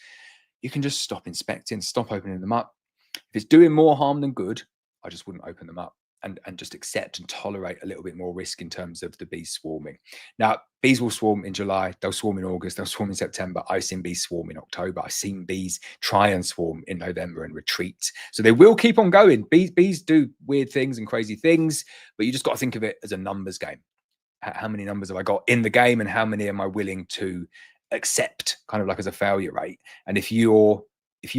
you can just stop inspecting, stop opening them up. If it's doing more harm than good, I just wouldn't open them up. And just accept and tolerate a little bit more risk in terms of the bees swarming. Now, bees will swarm in July, they'll swarm in August, they'll swarm in September. I've seen bees swarm in October. I've seen bees try and swarm in November and retreat. So they will keep on going. Bees do weird things and crazy things, but you just got to think of it as a numbers game. How many numbers have I got in the game, and how many am I willing to accept, kind of like as a failure rate? And if you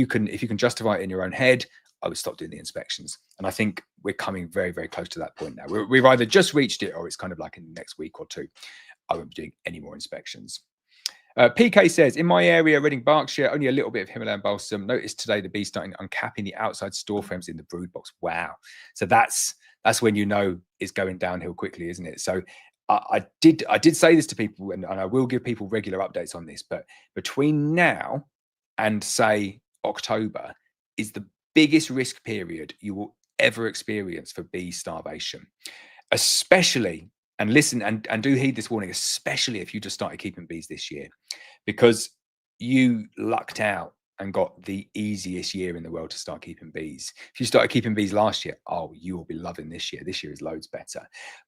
can justify it in your own head, I would stop doing the inspections. And I think we're coming very, very close to that point now. We've either just reached it or it's kind of like in the next week or 2. I won't be doing any more inspections. PK says, in my area, Reading, Berkshire, only a little bit of Himalayan balsam. Noticed today the bees starting uncapping the outside store frames in the brood box. Wow. So that's when you know it's going downhill quickly, isn't it? So I did say this to people, and I will give people regular updates on this, but between now and say October is the biggest risk period you will ever experience for bee starvation, especially, and listen and do heed this warning, especially if you just started keeping bees this year, because you lucked out and got the easiest year in the world to start keeping bees. If you started keeping bees last year, oh, you will be loving this year. This year is loads better.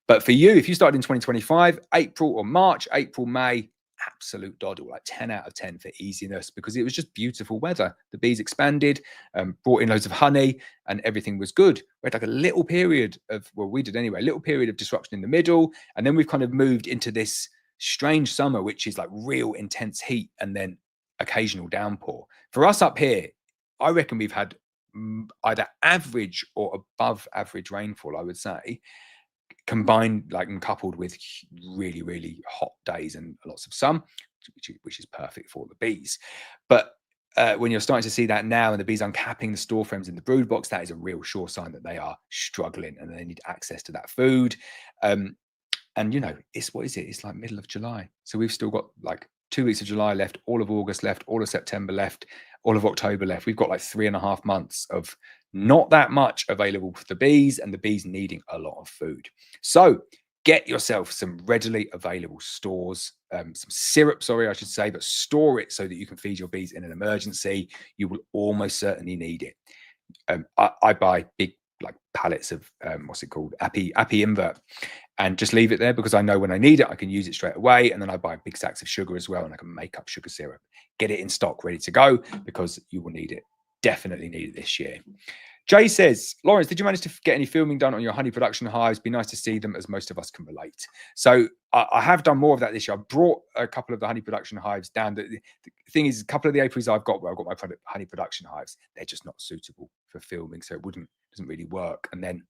But for you, if you started in 2025, April or March, April, May, absolute doddle, like 10 out of 10 for easiness, because it was just beautiful weather. The bees expanded, brought in loads of honey, and everything was good. We had like a little period of, well, we did anyway, a little period of disruption in the middle. And then we've kind of moved into this strange summer, which is like real intense heat and then occasional downpour. For us up here, I reckon we've had either average or above average rainfall, I would say, combined like and coupled with really, really hot days and lots of sun, which is perfect for the bees. But when you're starting to see that now and the bees uncapping the store frames in the brood box, that is a real sure sign that they are struggling and they need access to that food. And you know, it's, what is it? It's like middle of July. So we've still got like 2 weeks of July left, all of August left, all of September left, all of October left. We've got like 3.5 months of not that much available for the bees, and the bees needing a lot of food. So get yourself some readily available stores, some syrup, sorry, I should say, but store it so that you can feed your bees in an emergency. You will almost certainly need it. I buy big like pallets of what's it called, Api invert, and just leave it there because I know when I need it I can use it straight away. And then I buy big sacks of sugar as well, and I can make up sugar syrup. Get it in stock ready to go because you will need it. Definitely need it this year. Jay says, Laurence, did you manage to get any filming done on your honey production hives? Be nice to see them, as most of us can relate. So I have done more of that this year. I brought a couple of the honey production hives down. The thing is, a couple of the apiaries I've got where I've got my honey production hives, they're just not suitable for filming, so it doesn't really work. And then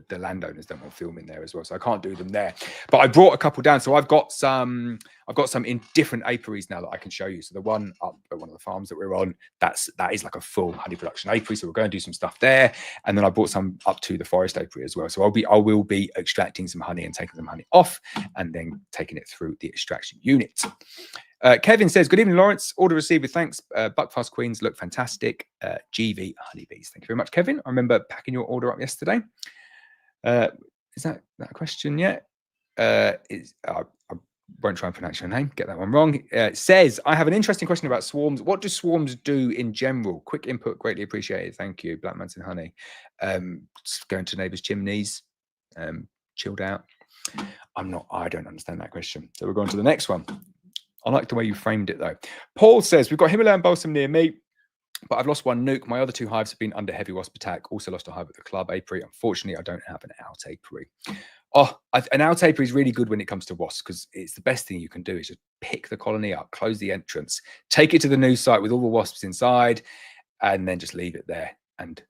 the landowners don't want filming there as well, so I can't do them there. But I brought a couple down, so I've got some in different apiaries now that I can show you. So the one up at one of the farms that we're on, that is like a full honey production apiary, so we're going to do some stuff there. And then I brought some up to the forest apiary as well, so I will be extracting some honey and taking some honey off and then taking it through the extraction unit. Kevin says, good evening, Laurence. Order received with thanks. Buckfast Queens look fantastic. GV honeybees. Thank you very much, Kevin. I remember packing your order up yesterday. Is that a question yet? I won't try and pronounce your name. Get that one wrong. It says, I have an interesting question about swarms. What do swarms do in general? Quick input, greatly appreciated. Thank you. Black Mountain Honey. Just going to neighbours' chimneys. Chilled out. I don't understand that question. So we're going to the next one. I like the way you framed it though. Paul says, we've got Himalayan balsam near me, but I've lost one nuke. My other 2 hives have been under heavy wasp attack. Also lost a hive at the club apiary. Unfortunately, I don't have an out apiary. Oh, an out apiary is really good when it comes to wasps because it's the best thing you can do is just pick the colony up, close the entrance, take it to the new site with all the wasps inside, and then just leave it there. And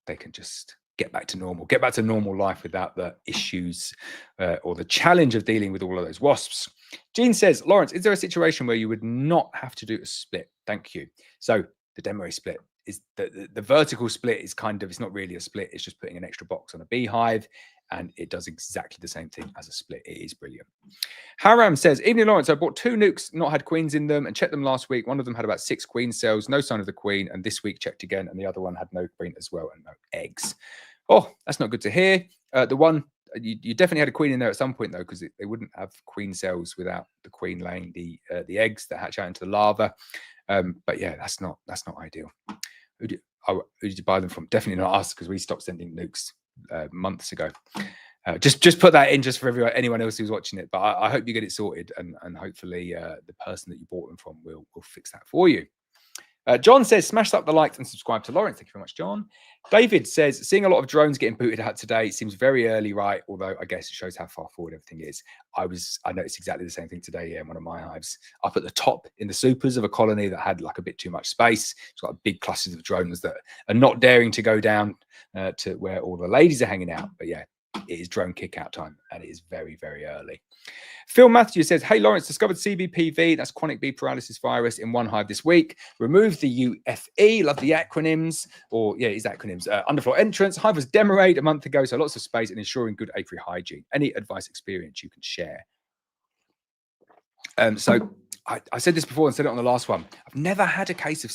they can just get back to normal life without the issues or the challenge of dealing with all of those wasps. Jean says, Laurence, is there a situation where you would not have to do a split? Thank you. So the Demaree split is the vertical split is kind of, it's not really a split. It's just putting an extra box on a beehive, and it does exactly the same thing as a split. It is brilliant. Haram says, evening, Laurence. I bought 2 nukes, not had queens in them, and checked them last week. One of them had about 6 queen cells, no sign of the queen. And this week checked again, and the other one had no queen as well and no eggs. Oh, that's not good to hear. The one, you definitely had a queen in there at some point, though, because they wouldn't have queen cells without the queen laying the eggs that hatch out into the larva. But yeah, that's not ideal. Who did you buy them from? Definitely not us, because we stopped sending nukes months ago. Just put that in just for anyone else who's watching it. But I hope you get it sorted, and hopefully the person that you bought them from will fix that for you. John says, smash up the likes and subscribe to Laurence. Thank you very much, John. David says, seeing a lot of drones getting booted out today seems very early, right? Although I guess it shows how far forward everything is. I noticed exactly the same thing today in one of my hives. Up at the top in the supers of a colony that had like a bit too much space. It's got big clusters of drones that are not daring to go down to where all the ladies are hanging out. But yeah, it is drone kick out time, and it is very, very early. Phil Matthews says, hey, Laurence, discovered CBPV, that's chronic bee paralysis virus, in one hive this week. Removed the UFE, love the acronyms, or yeah, it's acronyms. Underfloor entrance. Hive was Demaree a month ago, so lots of space and ensuring good apiary hygiene. Any advice, experience you can share? So I said this before and said it on the last one. I've never had a case of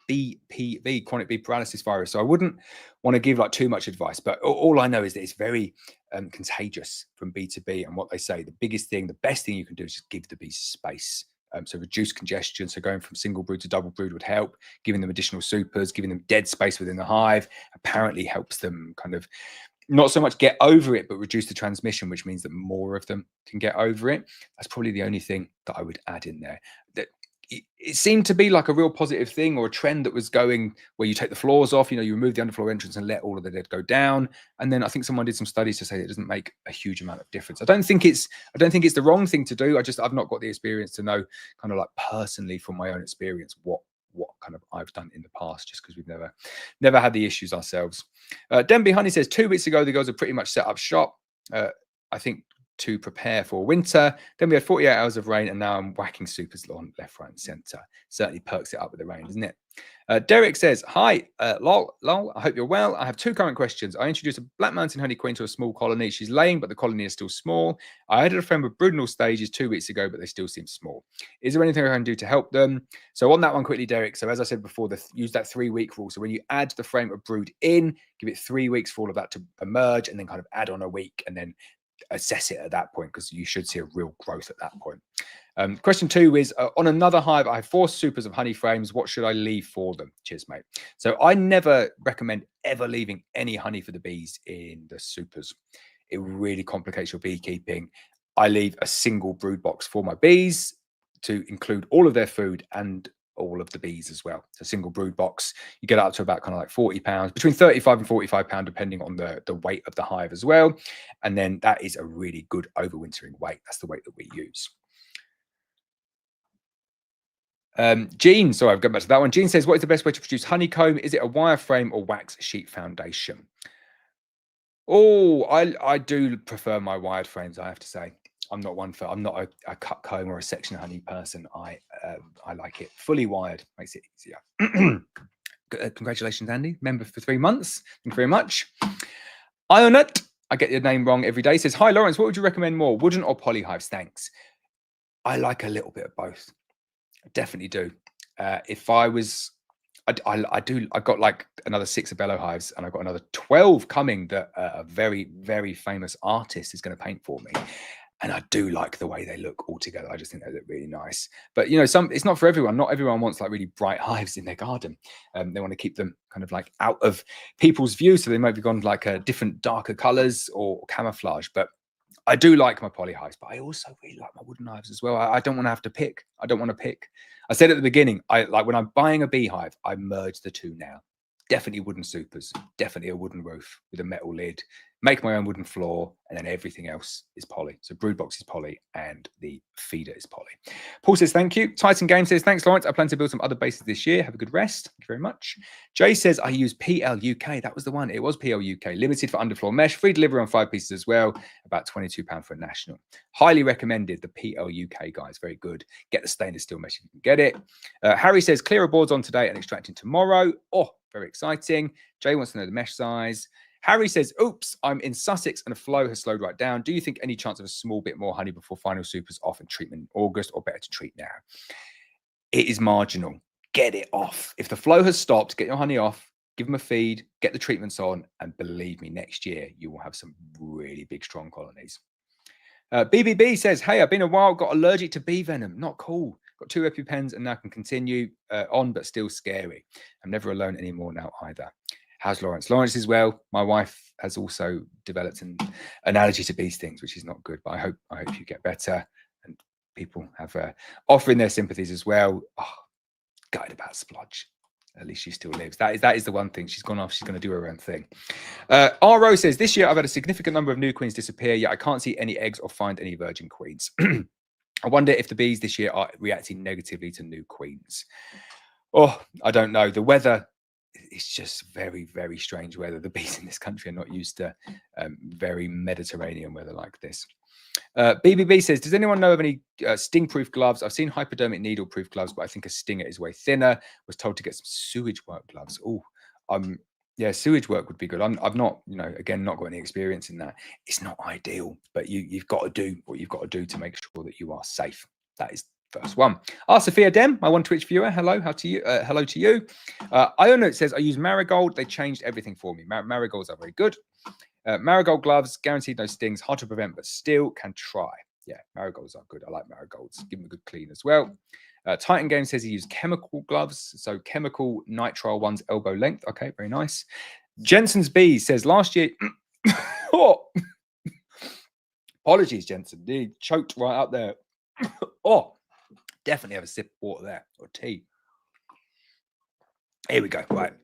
CBPV, chronic bee paralysis virus. So I wouldn't want to give like too much advice, but all I know is that it's very contagious from bee to bee. And what they say, the biggest thing, the best thing you can do is just give the bees space. So reduce congestion. So going from single brood to double brood would help. Giving them additional supers, giving them dead space within the hive apparently helps them kind of not so much get over it, but reduce the transmission, which means that more of them can get over it. That's probably the only thing that I would add in there. That it seemed to be like a real positive thing or a trend that was going where you take the floors off, you remove the underfloor entrance and let all of the dead go down. And then I think someone did some studies to say it doesn't make a huge amount of difference. I don't think it's the wrong thing to do. I've not got the experience to know kind of like personally from my own experience what kind of I've done in the past, just because we've never had the issues ourselves. Demaree Honey says 2 weeks ago the girls have pretty much set up shop. I think to prepare for winter. Then we had 48 hours of rain, and now I'm whacking supers on left, right, and centre. Certainly perks it up with the rain, doesn't it? Derek says, hi, lol, I hope you're well. I have 2 current questions. I introduced a Black Mountain Honey Queen to a small colony. She's laying, but the colony is still small. I added a friend with broodal stages 2 weeks ago, but they still seem small. Is there anything I can do to help them? So on that one quickly, Derek. So as I said before, use that 3-week rule. So when you add the frame of brood in, give it 3 weeks for all of that to emerge, and then kind of add on a week, and then assess it at that point, because you should see a real growth at that point. Question 2 is, on another hive, I have 4 supers of honey frames. What should I leave for them? Cheers, mate. So I never recommend ever leaving any honey for the bees in the supers. It really complicates your beekeeping. I leave a single brood box for my bees to include all of their food and all of the bees as well. It's a single brood box. You get up to about kind of like 40 pounds, between 35 and 45 pounds, depending on the weight of the hive as well. And then that is a really good overwintering weight. That's the weight that we use. Jean, sorry, I've gone back to that one. Jean says, what is the best way to produce honeycomb? Is it a wireframe or wax sheet foundation? Oh, I do prefer my wired frames, I have to say. I'm not a cut comb or a section honey person. I like it fully wired, makes it easier. Congratulations, Andy, member for 3 months. Thank you very much. Ionut, I get your name wrong every day, says, hi Laurence, what would you recommend more, wooden or poly hives? Thanks. I like a little bit of both. I definitely do. If I was, I've got like another 6 Abello hives, and I've got another 12 coming that a very, very famous artist is going to paint for me. And I do like the way they look all together. I just think they look really nice. But it's not for everyone. Not everyone wants like really bright hives in their garden. They want to keep them kind of like out of people's view, so they might be gone like different darker colors or camouflage. But I do like my poly hives, but I also really like my wooden hives as well. I don't want to have to pick. I don't want to pick. I said at the beginning, I like when I'm buying a beehive, I merge the two now. Definitely wooden supers, definitely a wooden roof with a metal lid, make my own wooden floor, and then everything else is poly. So brood box is poly and the feeder is poly. Paul says, thank you. Titan Game says, thanks, Laurence. I plan to build some other bases this year. Have a good rest. Thank you very much. Jay says, I use PL UK. That was the one. It was PL UK. Limited for underfloor mesh. Free delivery on 5 pieces as well. About £22 for a national. Highly recommended. The PL UK guys. Very good. Get the stainless steel mesh if you can get it. Harry says, clearer boards on today and extracting tomorrow. Oh, very exciting. Jay wants to know the mesh size. Harry says, oops, I'm in Sussex and the flow has slowed right down. Do you think any chance of a small bit more honey before final supers off and treatment in August, or better to treat now? It is marginal. Get it off. If the flow has stopped, get your honey off, give them a feed, get the treatments on, and believe me, next year you will have some really big, strong colonies. BBB says, hey, I've been a while, got allergic to bee venom. Not cool. Got 2 EpiPens and now can continue on, but still scary. I'm never alone anymore now either. How's Laurence? Laurence is well. My wife has also developed an allergy to bee stings, which is not good, but I hope you get better. And people have offering their sympathies as well. Oh, gutted about Splodge. At least she still lives. That is the one thing. She's gone off. She's going to do her own thing. RO says, this year I've had a significant number of new queens disappear, yet I can't see any eggs or find any virgin queens. I wonder if the bees this year are reacting negatively to new queens. Oh, I don't know. The weather, it's just very, very strange weather. The bees in this country are not used to very Mediterranean weather like this. BBB says, does anyone know of any sting-proof gloves? I've seen hypodermic needle-proof gloves, but I think a stinger is way thinner. Was told to get some sewage work gloves. Oh, yeah, sewage work would be good. I've not, again, not got any experience in that. It's not ideal, but you've got to do what you've got to do to make sure that you are safe. That is first one. Sophia Dem, my one Twitch viewer. Hello, hello to you. Iona, it says, I use Marigold. They changed everything for me. Marigolds are very good. Marigold gloves, guaranteed no stings, hard to prevent, but still can try. Yeah, marigolds are good. I like marigolds. Give them a good clean as well. Titan Game says he used chemical gloves, so chemical nitrile ones, elbow length. Okay, very nice. Jensen's B says last year. Oh, apologies, Jensen. He choked right up there. Oh, definitely have a sip of water there or tea. Here we go. Right.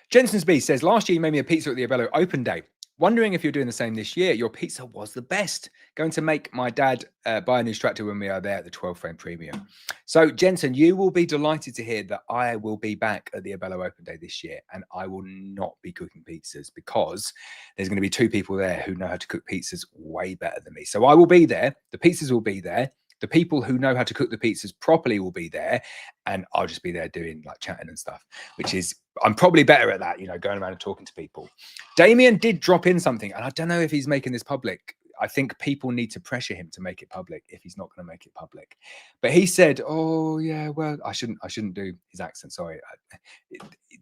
Jensen's B says last year you made me a pizza at the Abello open day. Wondering if you're doing the same this year. Your pizza was the best. Going to make my dad buy a new tractor when we are there at the 12 frame premium. So Jensen, you will be delighted to hear that I will be back at the Abello open day this year, and I will not be cooking pizzas because there's going to be two people there who know how to cook pizzas way better than me. So I will be there. The pizzas will be there. The people who know how to cook the pizzas properly will be there, and I'll just be there doing like chatting and stuff, which is, I'm probably better at that, you know, going around and talking to people. Damien did drop in something, and I don't know if he's making this public. I think people need to pressure him to make it public if he's not going to make it public. But he said, oh yeah, well, I shouldn't do his accent. Sorry.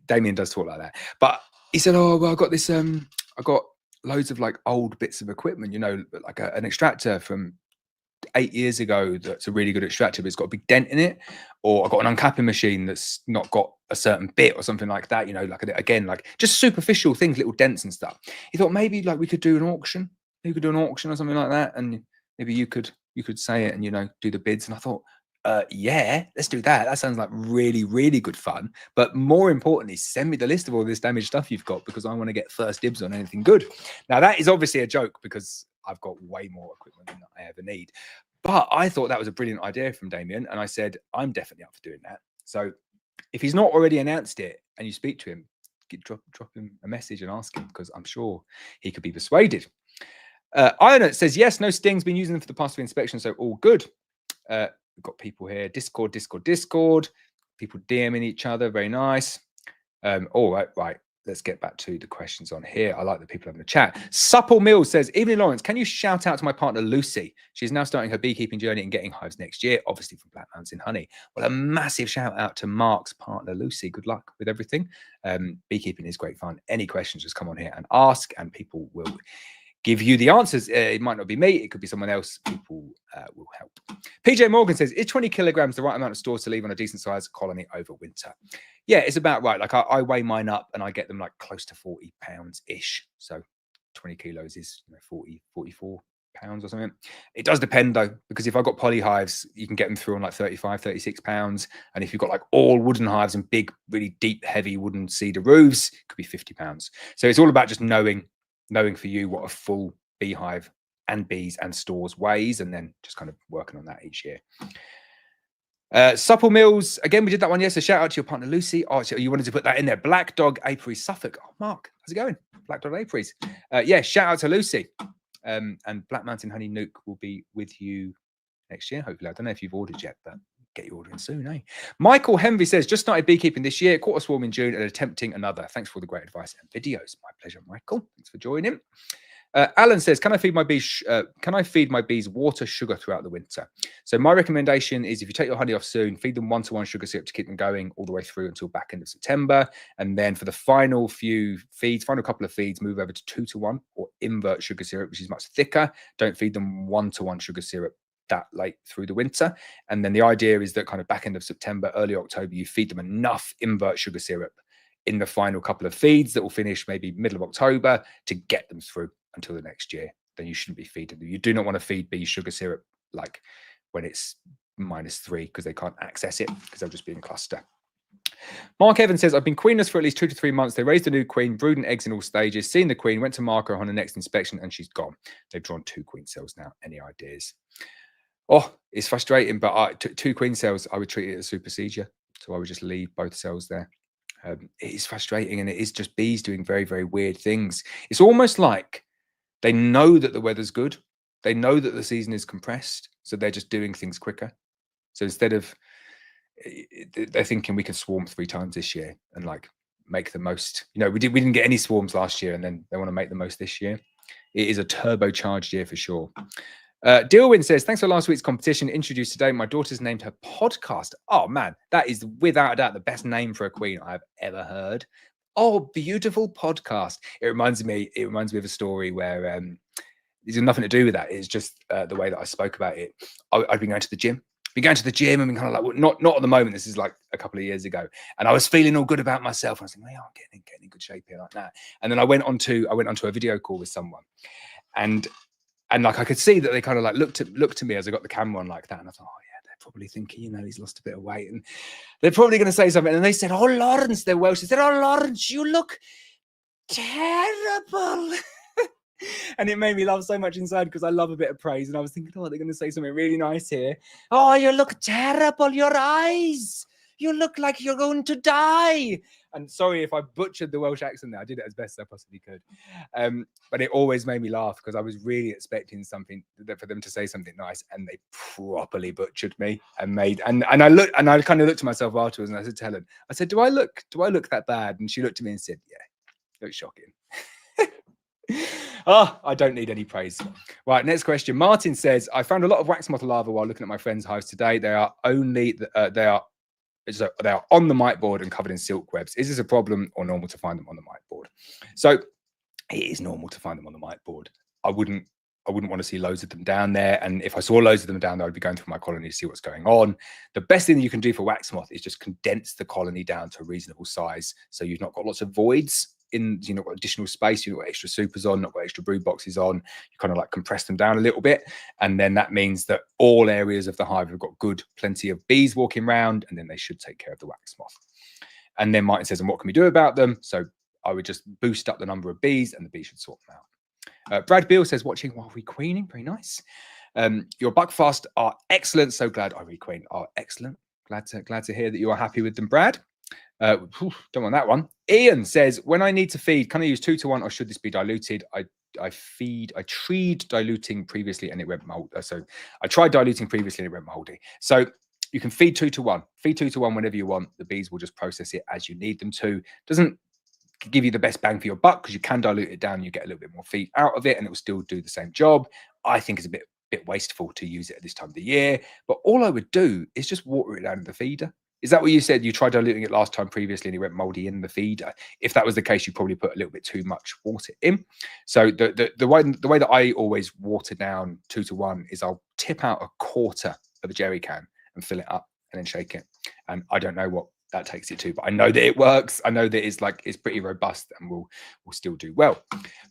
Damien does talk like that. But he said, oh, well, I got this, I got loads of like old bits of equipment, you know, like an extractor from 8 years ago that's a really good extractor, but it's got a big dent in it, or I've got an uncapping machine that's not got a certain bit or something like that, you know, like again, like just superficial things, little dents and stuff. He thought maybe like we could do an auction, or something like that, and maybe you could say it and, you know, do the bids. And I thought, yeah, let's do that. That sounds like really, really good fun. But more importantly, send me the list of all this damaged stuff you've got, because I want to get first dibs on anything good. Now that is obviously a joke because I've got way more equipment than I ever need. But I thought that was a brilliant idea from Damien. And I said, I'm definitely up for doing that. So if he's not already announced it and you speak to him, drop him a message and ask him, because I'm sure he could be persuaded. Iona says, yes, no stings, been using them for the past 3 inspections, so all good. We've got people here, Discord. People DMing each other, very nice. All right. Let's get back to the questions on here. I like that people having a chat. Supple Mills says, evening, Laurence. Can you shout out to my partner, Lucy? She's now starting her beekeeping journey and getting hives next year, obviously from Black Mountain Honey. Well, a massive shout out to Mark's partner, Lucy. Good luck with everything. Beekeeping is great fun. Any questions, just come on here and ask, and people will give you the answers. It might not be me. It could be someone else. People will help. PJ Morgan says, is 20 kilograms the right amount of stores to leave on a decent sized colony over winter? Yeah, it's about right. Like I weigh mine up and I get them like close to 40 pounds-ish. So 20 kilos is 40, 44 pounds or something. It does depend though, because if I've got poly hives, you can get them through on like 35, 36 pounds. And if you've got like all wooden hives and big, really deep, heavy wooden cedar roofs, it could be 50 pounds. So it's all about just knowing for you what a full beehive and bees and stores weighs, and then just kind of working on that each year. Supple Mills, again, we did that one yesterday. Shout out to your partner, Lucy. Oh, so you wanted to put that in there. Black Dog Apiary Suffolk. Oh, Mark, how's it going? Black Dog Apiaries. Yeah, shout out to Lucy. And Black Mountain Honey Nuke will be with you next year, hopefully. I don't know if you've ordered yet, but get your order in soon, eh? Michael Henvey says, just started beekeeping this year, caught a swarm in June and attempting another. Thanks for all the great advice and videos. My pleasure, Michael. Thanks for joining. Alan says, can I feed my bees water sugar throughout the winter? So my recommendation is, if you take your honey off soon, feed them 1-to-1 sugar syrup to keep them going all the way through until back end of September. And then for the final couple of feeds, move over to 2-to-1 or invert sugar syrup, which is much thicker. Don't feed them 1-to-1 sugar syrup that late through the winter. And then the idea is that kind of back end of September, early October, you feed them enough invert sugar syrup in the final couple of feeds that will finish maybe middle of October to get them through until the next year. Then you shouldn't be feeding them. You do not want to feed bees sugar syrup like when it's -3, because they can't access it, because they'll just be in cluster. Mark Evans says, I've been queenless for at least 2 to 3 months. They raised a new queen, brooding eggs in all stages. Seen the queen, went to mark her on the next inspection, and she's gone. They've drawn 2 queen cells now. Any ideas? Oh, it's frustrating, but 2 queen cells, I would treat it as Supercedure. So I would just leave both cells there. It is frustrating, and it is just bees doing very, very weird things. It's almost like they know that the weather's good. They know that the season is compressed, so they're just doing things quicker. So instead of, they're thinking we can swarm 3 times this year and like make the most. You know, we didn't get any swarms last year, and then they want to make the most this year. It is a turbocharged year for sure. Dilwyn says, thanks for last week's competition introduced today. My daughter's named her podcast. Oh man, that is without a doubt the best name for a queen I've ever heard. Oh, beautiful podcast. It reminds me of a story where there's nothing to do with that. It's just the way that I spoke about it. I'd been going to the gym. And been kind of like, well, not at the moment. This is like a couple of years ago, and I was feeling all good about myself. I was thinking, I'm getting in good shape here, like that. And then I went onto a video call with someone, and like I could see that they kind of like looked at me as I got the camera on like that, and I thought, oh yeah, they're probably thinking, he's lost a bit of weight, and they're probably going to say something. And they said, oh Laurence, they're Welsh. They said, oh Laurence, you look terrible. And it made me laugh so much inside because I love a bit of praise. And I was thinking, oh, they're going to say something really nice here. Oh, you look terrible. Your eyes. You look like you're going to die. And sorry if I butchered the Welsh accent there. I did it as best as I possibly could. But it always made me laugh because I was really expecting something for them to say something nice, and they properly butchered me and I kind of looked at myself afterwards and I said to Helen, I said, do I look that bad? And she looked at me and said, yeah, you look shocking. Oh, I don't need any praise. Right, next question. Martin says, I found a lot of wax moth larvae while looking at my friend's hives today. They are on the mite board and covered in silk webs. Is this a problem or normal to find them on the mite board? So it is normal to find them on the mite board. I wouldn't want to see loads of them down there. And if I saw loads of them down there, I'd be going through my colony to see what's going on. The best thing that you can do for wax moth is just condense the colony down to a reasonable size. So you've not got lots of voids in, got additional space, you've got extra supers on, not got extra brood boxes on. You kind of like compress them down a little bit. And then that means that all areas of the hive have got plenty of bees walking around, and then they should take care of the wax moth. And then Martin says, and what can we do about them? So I would just boost up the number of bees and the bees should sort them out. Brad Beale says, watching while requeening. Very nice. Your buckfast are excellent. So glad I requeen. Are excellent. Glad to hear that you are happy with them, Brad. Don't want that one. Ian says, when I need to feed, can I use 2 to 1 or should this be diluted? I tried diluting previously and it went mold. So I tried diluting previously and it went moldy. So you can feed 2 to 1. Feed 2 to 1 whenever you want. The bees will just process it as you need them to. Doesn't give you the best bang for your buck because you can dilute it down. You get a little bit more feed out of it and it will still do the same job. I think it's a bit wasteful to use it at this time of the year. But all I would do is just water it down in the feeder. Is that what you said? You tried diluting it last time previously and it went moldy in the feeder. If that was the case, you probably put a little bit too much water in. So the way that I always water down 2 to 1 is I'll tip out a quarter of a jerry can and fill it up and then shake it. And I don't know what that takes it to, but I know that it works. I know that it's pretty robust and will still do well.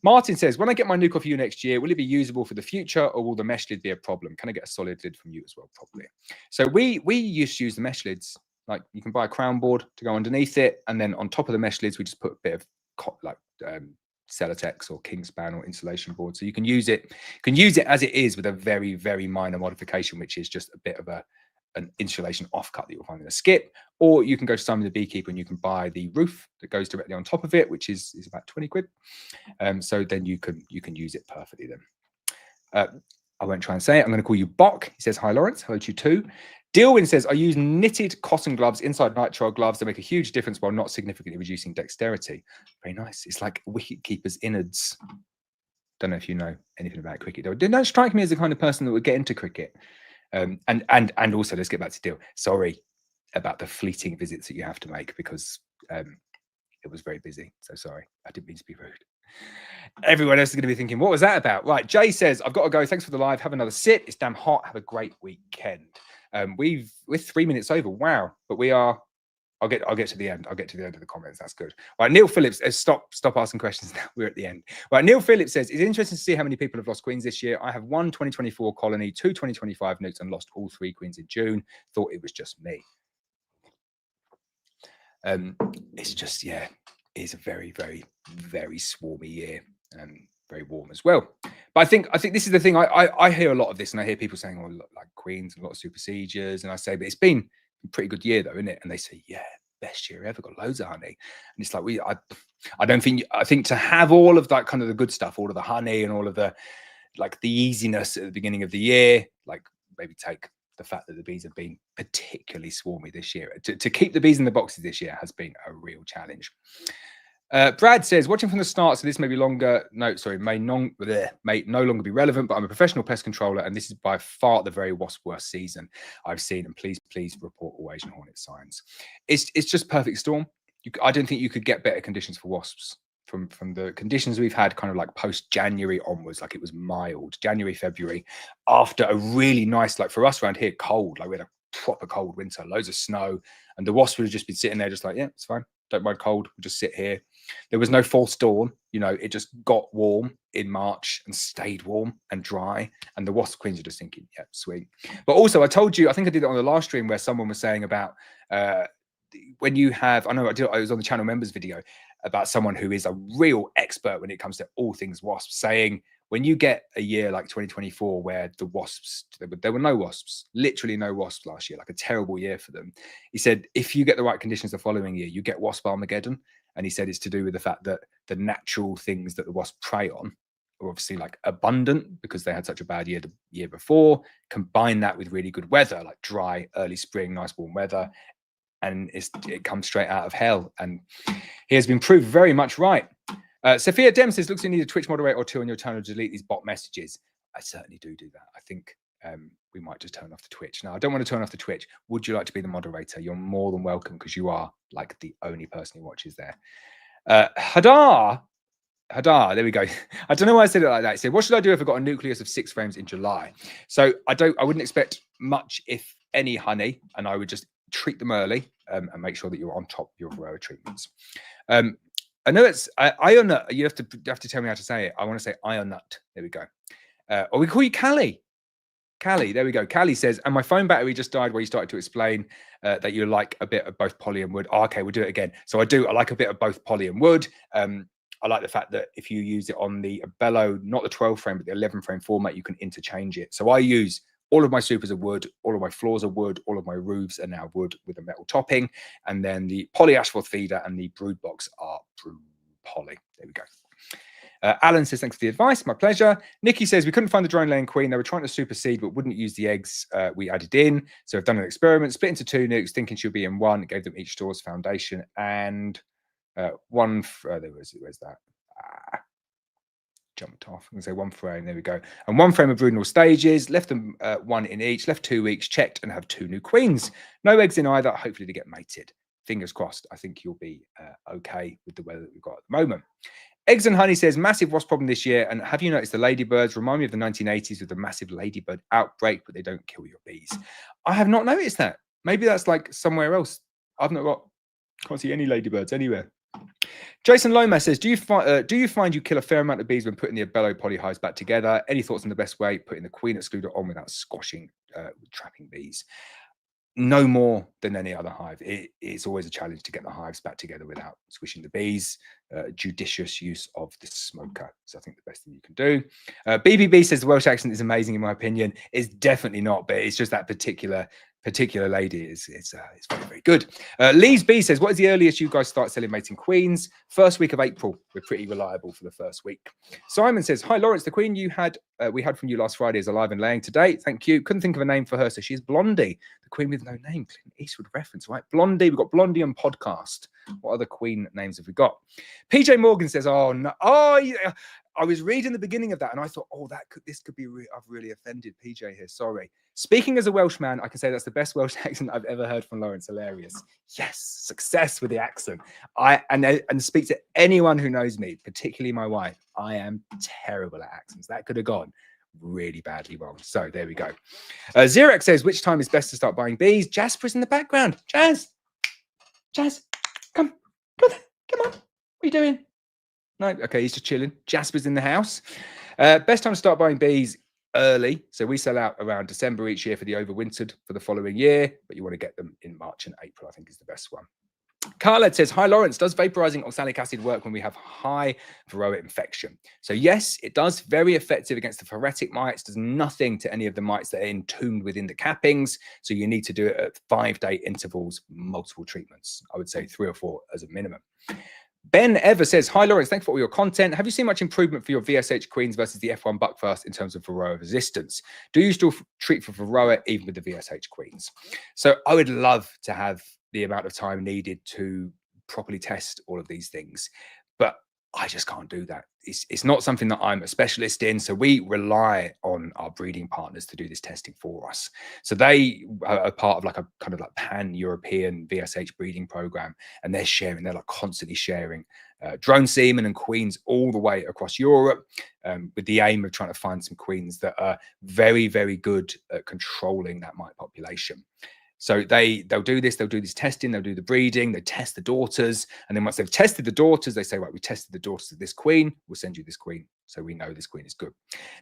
Martin says, when I get my nuke off you next year, will it be usable for the future or will the mesh lid be a problem? Can I get a solid lid from you as well? Probably. So we used to use the mesh lids. Like you can buy a crown board to go underneath it, and then on top of the mesh lids, we just put a bit of Celotex or Kingspan or insulation board. So you can use it. As it is with a very, very minor modification, which is just a bit of an insulation offcut that you'll find in a skip. Or you can go to Simon the Beekeeper and you can buy the roof that goes directly on top of it, which is about 20 quid. So then you can use it perfectly then. I won't try and say it. I'm going to call you Bok. He says, hi, Laurence. Hello to you too. Dilwyn says, I use knitted cotton gloves inside nitrile gloves that make a huge difference while not significantly reducing dexterity. Very nice. It's like wicket keeper's innards. Don't know if you know anything about cricket. They don't strike me as the kind of person that would get into cricket. And also, let's get back to Dil. Sorry about the fleeting visits that you have to make because it was very busy. So sorry. I didn't mean to be rude. Everyone else is going to be thinking, what was that about? Right. Jay says, I've got to go. Thanks for the live. Have another sit. It's damn hot. Have a great weekend. We're 3 minutes over. Wow. But we are. I'll get to the end. I'll get to the end of the comments. That's good. Right. Neil Phillips, stop asking questions now. We're at the end. Right. Neil Phillips says, it's interesting to see how many people have lost queens this year. I have 1 2024 colony, 2 2025 nukes, and lost all 3 queens in June. Thought it was just me. It's just, yeah, it's a very, very, very swarmy year. Very warm as well. But I think this is the thing. I hear a lot of this, and I hear people saying, "Oh, like queens and a lot of supersedures," and I say, "But it's been a pretty good year, though, isn't it?" And they say, "Yeah, best year ever. Got loads of honey." And it's like I think to have all of that kind of the good stuff, all of the honey and all of the easiness at the beginning of the year, like maybe take the fact that the bees have been particularly swarmy this year. To keep the bees in the boxes this year has been a real challenge. Brad says, watching from the start, so this may be longer. No, sorry, may no longer be relevant, but I'm a professional pest controller, and this is by far the very worst season I've seen. And please report all Asian hornet signs. It's just perfect storm. I don't think you could get better conditions for wasps from the conditions we've had, kind of like post January onwards. Like it was mild, January, February, after a really nice, like for us around here, cold. Like we had a proper cold winter, loads of snow, and the wasps would have just been sitting there, just like, yeah, it's fine. Don't mind cold. We'll just sit here. There was no false dawn. You know, it just got warm in March and stayed warm and dry. And the wasp queens are just thinking, yeah, sweet. But also, I told you, I think I did it on the last stream where someone was saying about when you have, I was on the channel members video about someone who is a real expert when it comes to all things wasps, saying when you get a year like 2024 where the wasps, there were no wasps, literally no wasps last year, like a terrible year for them. He said, if you get the right conditions the following year, you get wasp Armageddon. And he said it's to do with the fact that the natural things that the wasp prey on are obviously like abundant because they had such a bad year the year before. Combine that with really good weather, like dry, early spring, nice warm weather. And it comes straight out of hell. And he has been proved very much right. Sophia Dem says, looks like you need a Twitch moderator or two on your channel to delete these bot messages. I certainly do that. I think we might just turn off the Twitch. Now, I don't want to turn off the Twitch. Would you like to be the moderator? You're more than welcome because you are like the only person who watches there. Hadar, there we go. I don't know why I said it like that. He said, what should I do if I've got a nucleus of 6 frames in July? So I wouldn't expect much, if any, honey, and I would just treat them early and make sure that you're on top of your Varroa treatments. I know it's iron nut. You have to tell me how to say it. I want to say iron nut. There we go. Or we call you Callie. Callie, there we go. Callie says, and my phone battery just died where you started to explain that you like a bit of both poly and wood. Oh, okay, we'll do it again. So I like a bit of both poly and wood. I like the fact that if you use it on the bellow, not the 12 frame, but the 11 frame format, you can interchange it. So I use all of my supers are wood, all of my floors are wood, all of my roofs are now wood with a metal topping. And then the poly asphalt feeder and the brood box are poly. There we go. Alan says, thanks for the advice. My pleasure. Nikki says, we couldn't find the drone laying queen. They were trying to supersede, but wouldn't use the eggs we added in. So I've done an experiment, split into 2 nukes, thinking she'll be in one. Gave them each store's foundation and one. Where's that? Jumped off. I'm going to say 1 frame. There we go. And 1 frame of brooding stages. Left them 1 in each. Left 2 weeks. Checked and have 2 new queens. No eggs in either. Hopefully they get mated. Fingers crossed. I think you'll be okay with the weather that we've got at the moment. Eggs and Honey says, massive wasp problem this year. And have you noticed the ladybirds remind me of the 1980s with the massive ladybird outbreak, but they don't kill your bees? I have not noticed that. Maybe that's like somewhere else. Can't see any ladybirds anywhere. Jason Lomas says, do you find you kill a fair amount of bees when putting the bellow poly hives back together? Any thoughts on the best way, putting the queen excluder on without squashing, trapping bees? No more than any other hive. It's always a challenge to get the hives back together without squishing the bees. Judicious use of the smoker is, I think, the best thing you can do. BBB says the Welsh accent is amazing, in my opinion. It's definitely not, but it's just that particular lady it's very, very good. Lee's B says, what is the earliest you guys start selling mating queens? First week of April. We're pretty reliable for the first week. Simon says, hi Laurence, the queen we had from you last Friday is alive and laying today. Thank you. Couldn't think of a name for her, so she's Blondie, the queen with no name. Clint Eastwood reference, right? Blondie. We've got Blondie on podcast. What other queen names have we got? PJ Morgan says, oh no, oh yeah. I was reading the beginning of that and I thought, oh, this could be I've really offended PJ here. Sorry. Speaking as a Welshman, I can say that's the best Welsh accent I've ever heard from Laurence. Hilarious. Yes, success with the accent. And speak to anyone who knows me, particularly my wife. I am terrible at accents. That could have gone really badly wrong. So there we go. Xerox says, which time is best to start buying bees? Jasper's in the background. Jazz, come on. What are you doing? No, okay, he's just chilling. Jasper's in the house. Best time to start buying bees early. So we sell out around December each year for the overwintered for the following year, but you want to get them in March and April, I think is the best one. Carlette says, hi Laurence, does vaporizing oxalic acid work when we have high Varroa infection? So yes, it does. Very effective against the phoretic mites. Does nothing to any of the mites that are entombed within the cappings. So you need to do it at 5-day intervals, multiple treatments. I would say 3 or 4 as a minimum. Ben Ever says, hi Laurence, thanks for all your content. Have you seen much improvement for your VSH queens versus the F1 buckfast in terms of Varroa resistance? Do you still treat for Varroa even with the VSH queens? So I would love to have the amount of time needed to properly test all of these things. I just can't do that. It's not something that I'm a specialist in. So we rely on our breeding partners to do this testing for us. So they are part of like a kind of like pan-European VSH breeding program, and they're like constantly sharing drone semen and queens all the way across Europe, with the aim of trying to find some queens that are very, very good at controlling that mite population. So they'll do this testing, they'll do the breeding, they test the daughters, and then once they've tested the daughters, they say, right, we tested the daughters of this queen, we'll send you this queen, so we know this queen is good.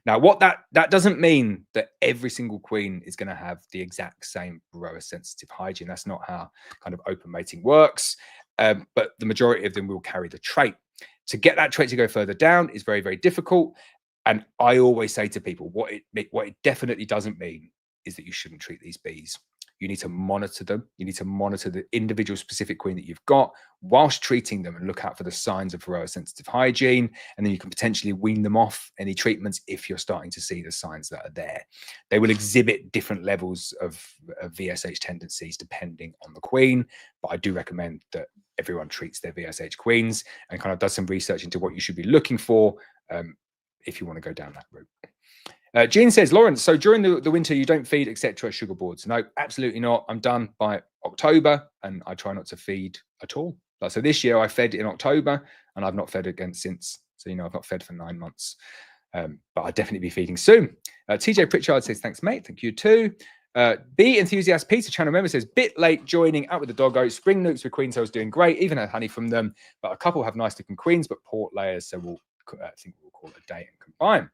Now, what that doesn't mean that every single queen is going to have the exact same Varroa sensitive hygiene. That's not how kind of open mating works, but the majority of them will carry the trait. To get that trait to go further down is very, very difficult. And I always say to people, what it definitely doesn't mean is that you shouldn't treat these bees. You need to monitor them. You need to monitor the individual specific queen that you've got whilst treating them, and look out for the signs of Varroa sensitive hygiene. And then you can potentially wean them off any treatments if you're starting to see the signs that are there. They will exhibit different levels of VSH tendencies depending on the queen, but I do recommend that everyone treats their VSH queens and kind of does some research into what you should be looking for if you want to go down that route. Jean says, Laurence, so during the winter, you don't feed, etc., sugar boards? No, absolutely not. I'm done by October, and I try not to feed at all. Like, so this year I fed in October, and I've not fed again since. So, I've not fed for 9 months, but I'll definitely be feeding soon. TJ Pritchard says, thanks, mate. Thank you too. Bee Enthusiast Peter, channel member, says, bit late joining out with the doggo. Spring nukes with queen cells doing great. Even had honey from them, but a couple have nice looking queens, but port layers. So I think we'll call it a day and combine.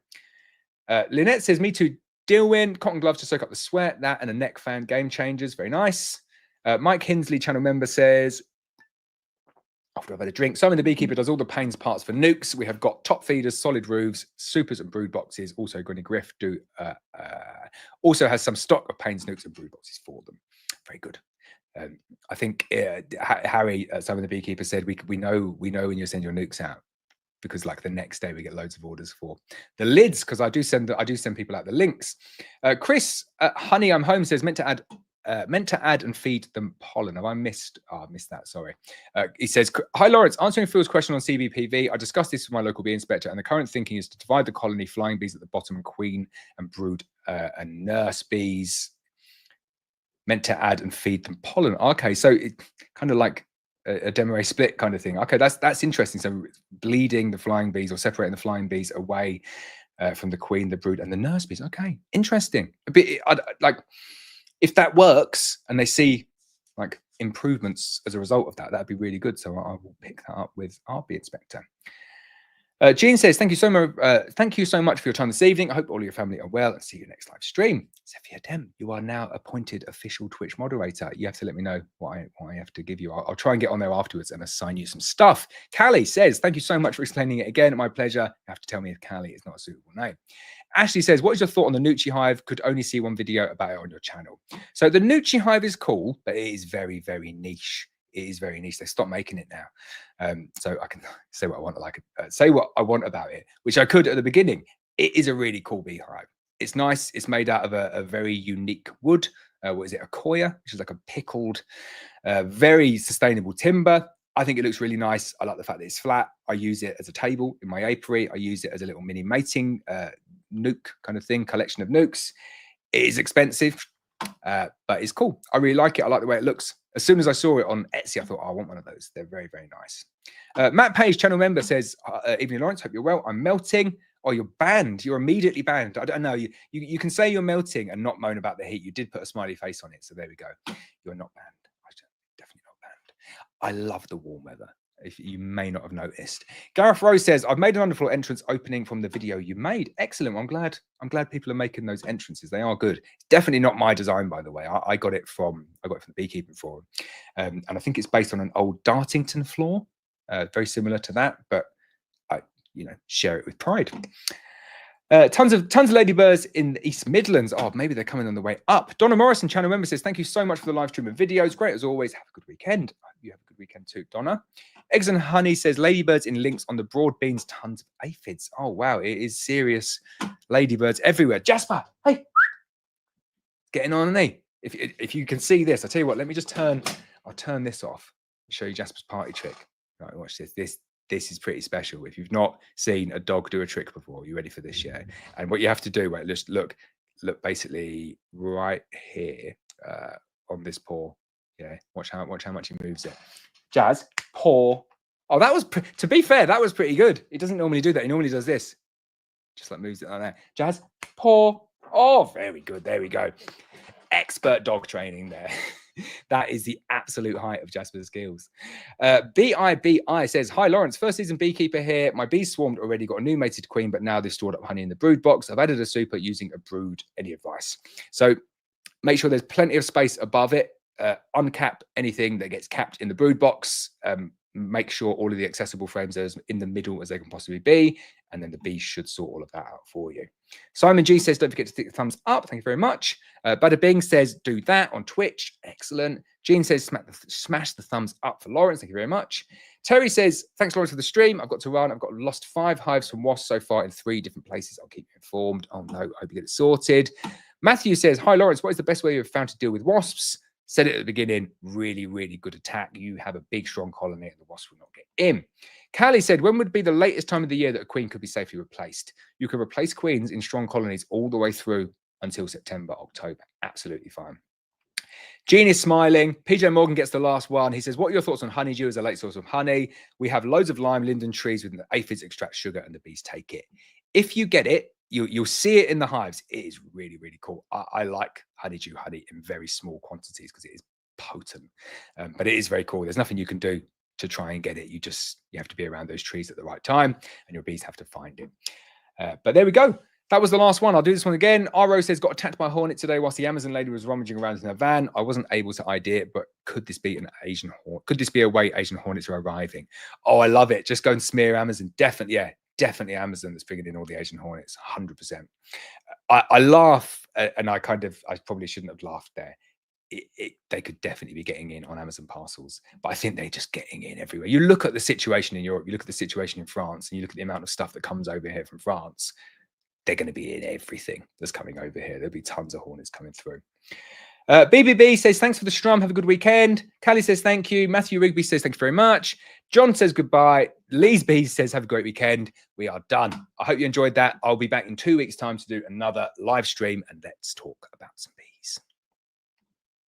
Lynette says, me too, Dilwyn, cotton gloves to soak up the sweat, that and a neck fan, game changers, very nice. Mike Hinsley, channel member, says, after I've had a drink, Simon the Beekeeper does all the pains parts for nukes. We have got top feeders, solid roofs, supers and brood boxes. Also, Granny Griff also has some stock of pains, nukes and brood boxes for them. Very good. I think Harry, Simon the Beekeeper, said we know when you send your nukes out, because like the next day we get loads of orders for the lids, because I do send people out the links. Chris, Honey, I'm home, says meant to add and feed them pollen. Have I missed? Oh, I missed that. Sorry. He says, hi Laurence, answering Phil's question on CBPV. I discussed this with my local bee inspector, and the current thinking is to divide the colony, flying bees at the bottom and queen and brood and nurse bees. Meant to add and feed them pollen. Okay, so it kind of like a Demaree split kind of thing. Okay, that's interesting. So bleeding the flying bees, or separating the flying bees away from the queen, the brood, and the nurse bees. Okay, interesting. A bit like if that works and they see like improvements as a result of that, that'd be really good. So I will pick that up with our bee inspector. Jean says, thank you so much. Thank you so much for your time this evening. I hope all of your family are well, and see you next live stream. Sophia Dem, you are now appointed official Twitch moderator. You have to let me know what I have to give you. I'll try and get on there afterwards and assign you some stuff. Callie says, thank you so much for explaining it again. My pleasure. You have to tell me if Callie is not a suitable name. Ashley says, what is your thought on the Nucci Hive? Could only see one video about it on your channel. So the Nucci Hive is cool, but it is very, very niche. It is very niche. They stopped making it now. So I can say what I want, say what I want about it, which I could at the beginning. It is a really cool beehive. It's nice. It's made out of a very unique wood. What is it? Akoya, which is like a pickled, very sustainable timber. I think it looks really nice. I like the fact that it's flat. I use it as a table in my apiary. I use it as a little mini mating nuke kind of thing, collection of nukes. It is expensive, but it's cool. I really like it. I like the way it looks. As soon as I saw it on Etsy, I thought, oh, I want one of those. They're very, very nice. Matt Page, channel member, says, evening, Laurence. Hope you're well. I'm melting. Oh, you're banned. You're immediately banned. I don't know. You can say you're melting and not moan about the heat. You did put a smiley face on it. So there we go. You're not banned. Definitely not banned. I love the warm weather, if you may not have noticed. Gareth Rose says, I've made an wonderful entrance opening from the video you made. Excellent. I'm glad people are making those entrances. They are good. It's definitely not my design, by the way. I got it from the Beekeeping forum. And I think it's based on an old Dartington floor. Very similar to that, but I share it with pride. Tons of ladybirds in the East Midlands. Oh, maybe they're coming on the way up. Donna Morrison, channel member, says, thank you so much for the live stream and videos. Great as always. Have a good weekend. I hope you have a good weekend too, Donna. Eggs and Honey says, ladybirds in links on the broad beans, tons of aphids. Oh, wow. It is serious. Ladybirds everywhere. Jasper, hey. Getting on, isn't he? If you can see this, I'll tell you what, let me just I'll turn this off and show you Jasper's party trick. Right, watch this. this is pretty special. If you've not seen a dog do a trick before, you're ready for this, yeah? And what you have to do, wait, just look basically right here on this paw. Yeah, watch how much he moves it. Jazz, paw. Oh, that was, to be fair, that was pretty good. He doesn't normally do that. He normally does this. Just like moves it like that. Jazz, paw. Oh, very good. There we go. Expert dog training there. That is the absolute height of Jasper's skills. BIBI says, hi, Laurence. First season beekeeper here. My bees swarmed already, got a new mated queen, but now they've stored up honey in the brood box. I've added a super using a brood. Any advice? So make sure there's plenty of space above it. Uncap anything that gets capped in the brood box. Make sure all of the accessible frames are as in the middle as they can possibly be, and then the bees should sort all of that out for you. Simon G says, don't forget to stick the thumbs up. Thank you very much. Bada Bing says, do that on Twitch. Excellent. Jean says, smash the thumbs up for Laurence. Thank you very much. Terry says, thanks, Laurence, for the stream. I've got to run. I've got lost 5 hives from wasps so far in 3 different places. I'll keep you informed. Oh, no. I hope you get it sorted. Matthew says, hi, Laurence. What is the best way you've found to deal with wasps? Said it at the beginning, really, really good attack. You have a big, strong colony and the wasp will not get in. Callie said, when would be the latest time of the year that a queen could be safely replaced? You can replace queens in strong colonies all the way through until September, October. Absolutely fine. Jean is smiling. PJ Morgan gets the last one. He says, what are your thoughts on honeydew as a late source of honey? We have loads of lime, linden trees with the aphids extract sugar and the bees take it. If you get it, you'll see it in the hives. It is really, really cool. I like honeydew honey in very small quantities because it is potent, but it is very cool. There's nothing you can do to try and get it. You have to be around those trees at the right time and your bees have to find it. But there we go. That was the last one. I'll do this one again. RO says, got attacked by a hornet today whilst the Amazon lady was rummaging around in her van. I wasn't able to ID it, but could this be an Asian hornet? Could this be a way Asian hornets are arriving? Oh, I love it. Just go and smear Amazon. Definitely, yeah. Definitely Amazon that's bringing in all the Asian hornets, 100%. I laugh, and I probably shouldn't have laughed there. They could definitely be getting in on Amazon parcels, but I think they're just getting in everywhere. You look at the situation in Europe, you look at the situation in France, and you look at the amount of stuff that comes over here from France. They're going to be in everything that's coming over here. There'll be tons of hornets coming through. BBB says, thanks for the strum. Have a good weekend. Callie says, thank you. Matthew Rigby says, thank you very much. John says, goodbye. Lee's Bees says, have a great weekend. We are done. I hope you enjoyed that. I'll be back in 2 weeks' time to do another live stream, and let's talk about some bees.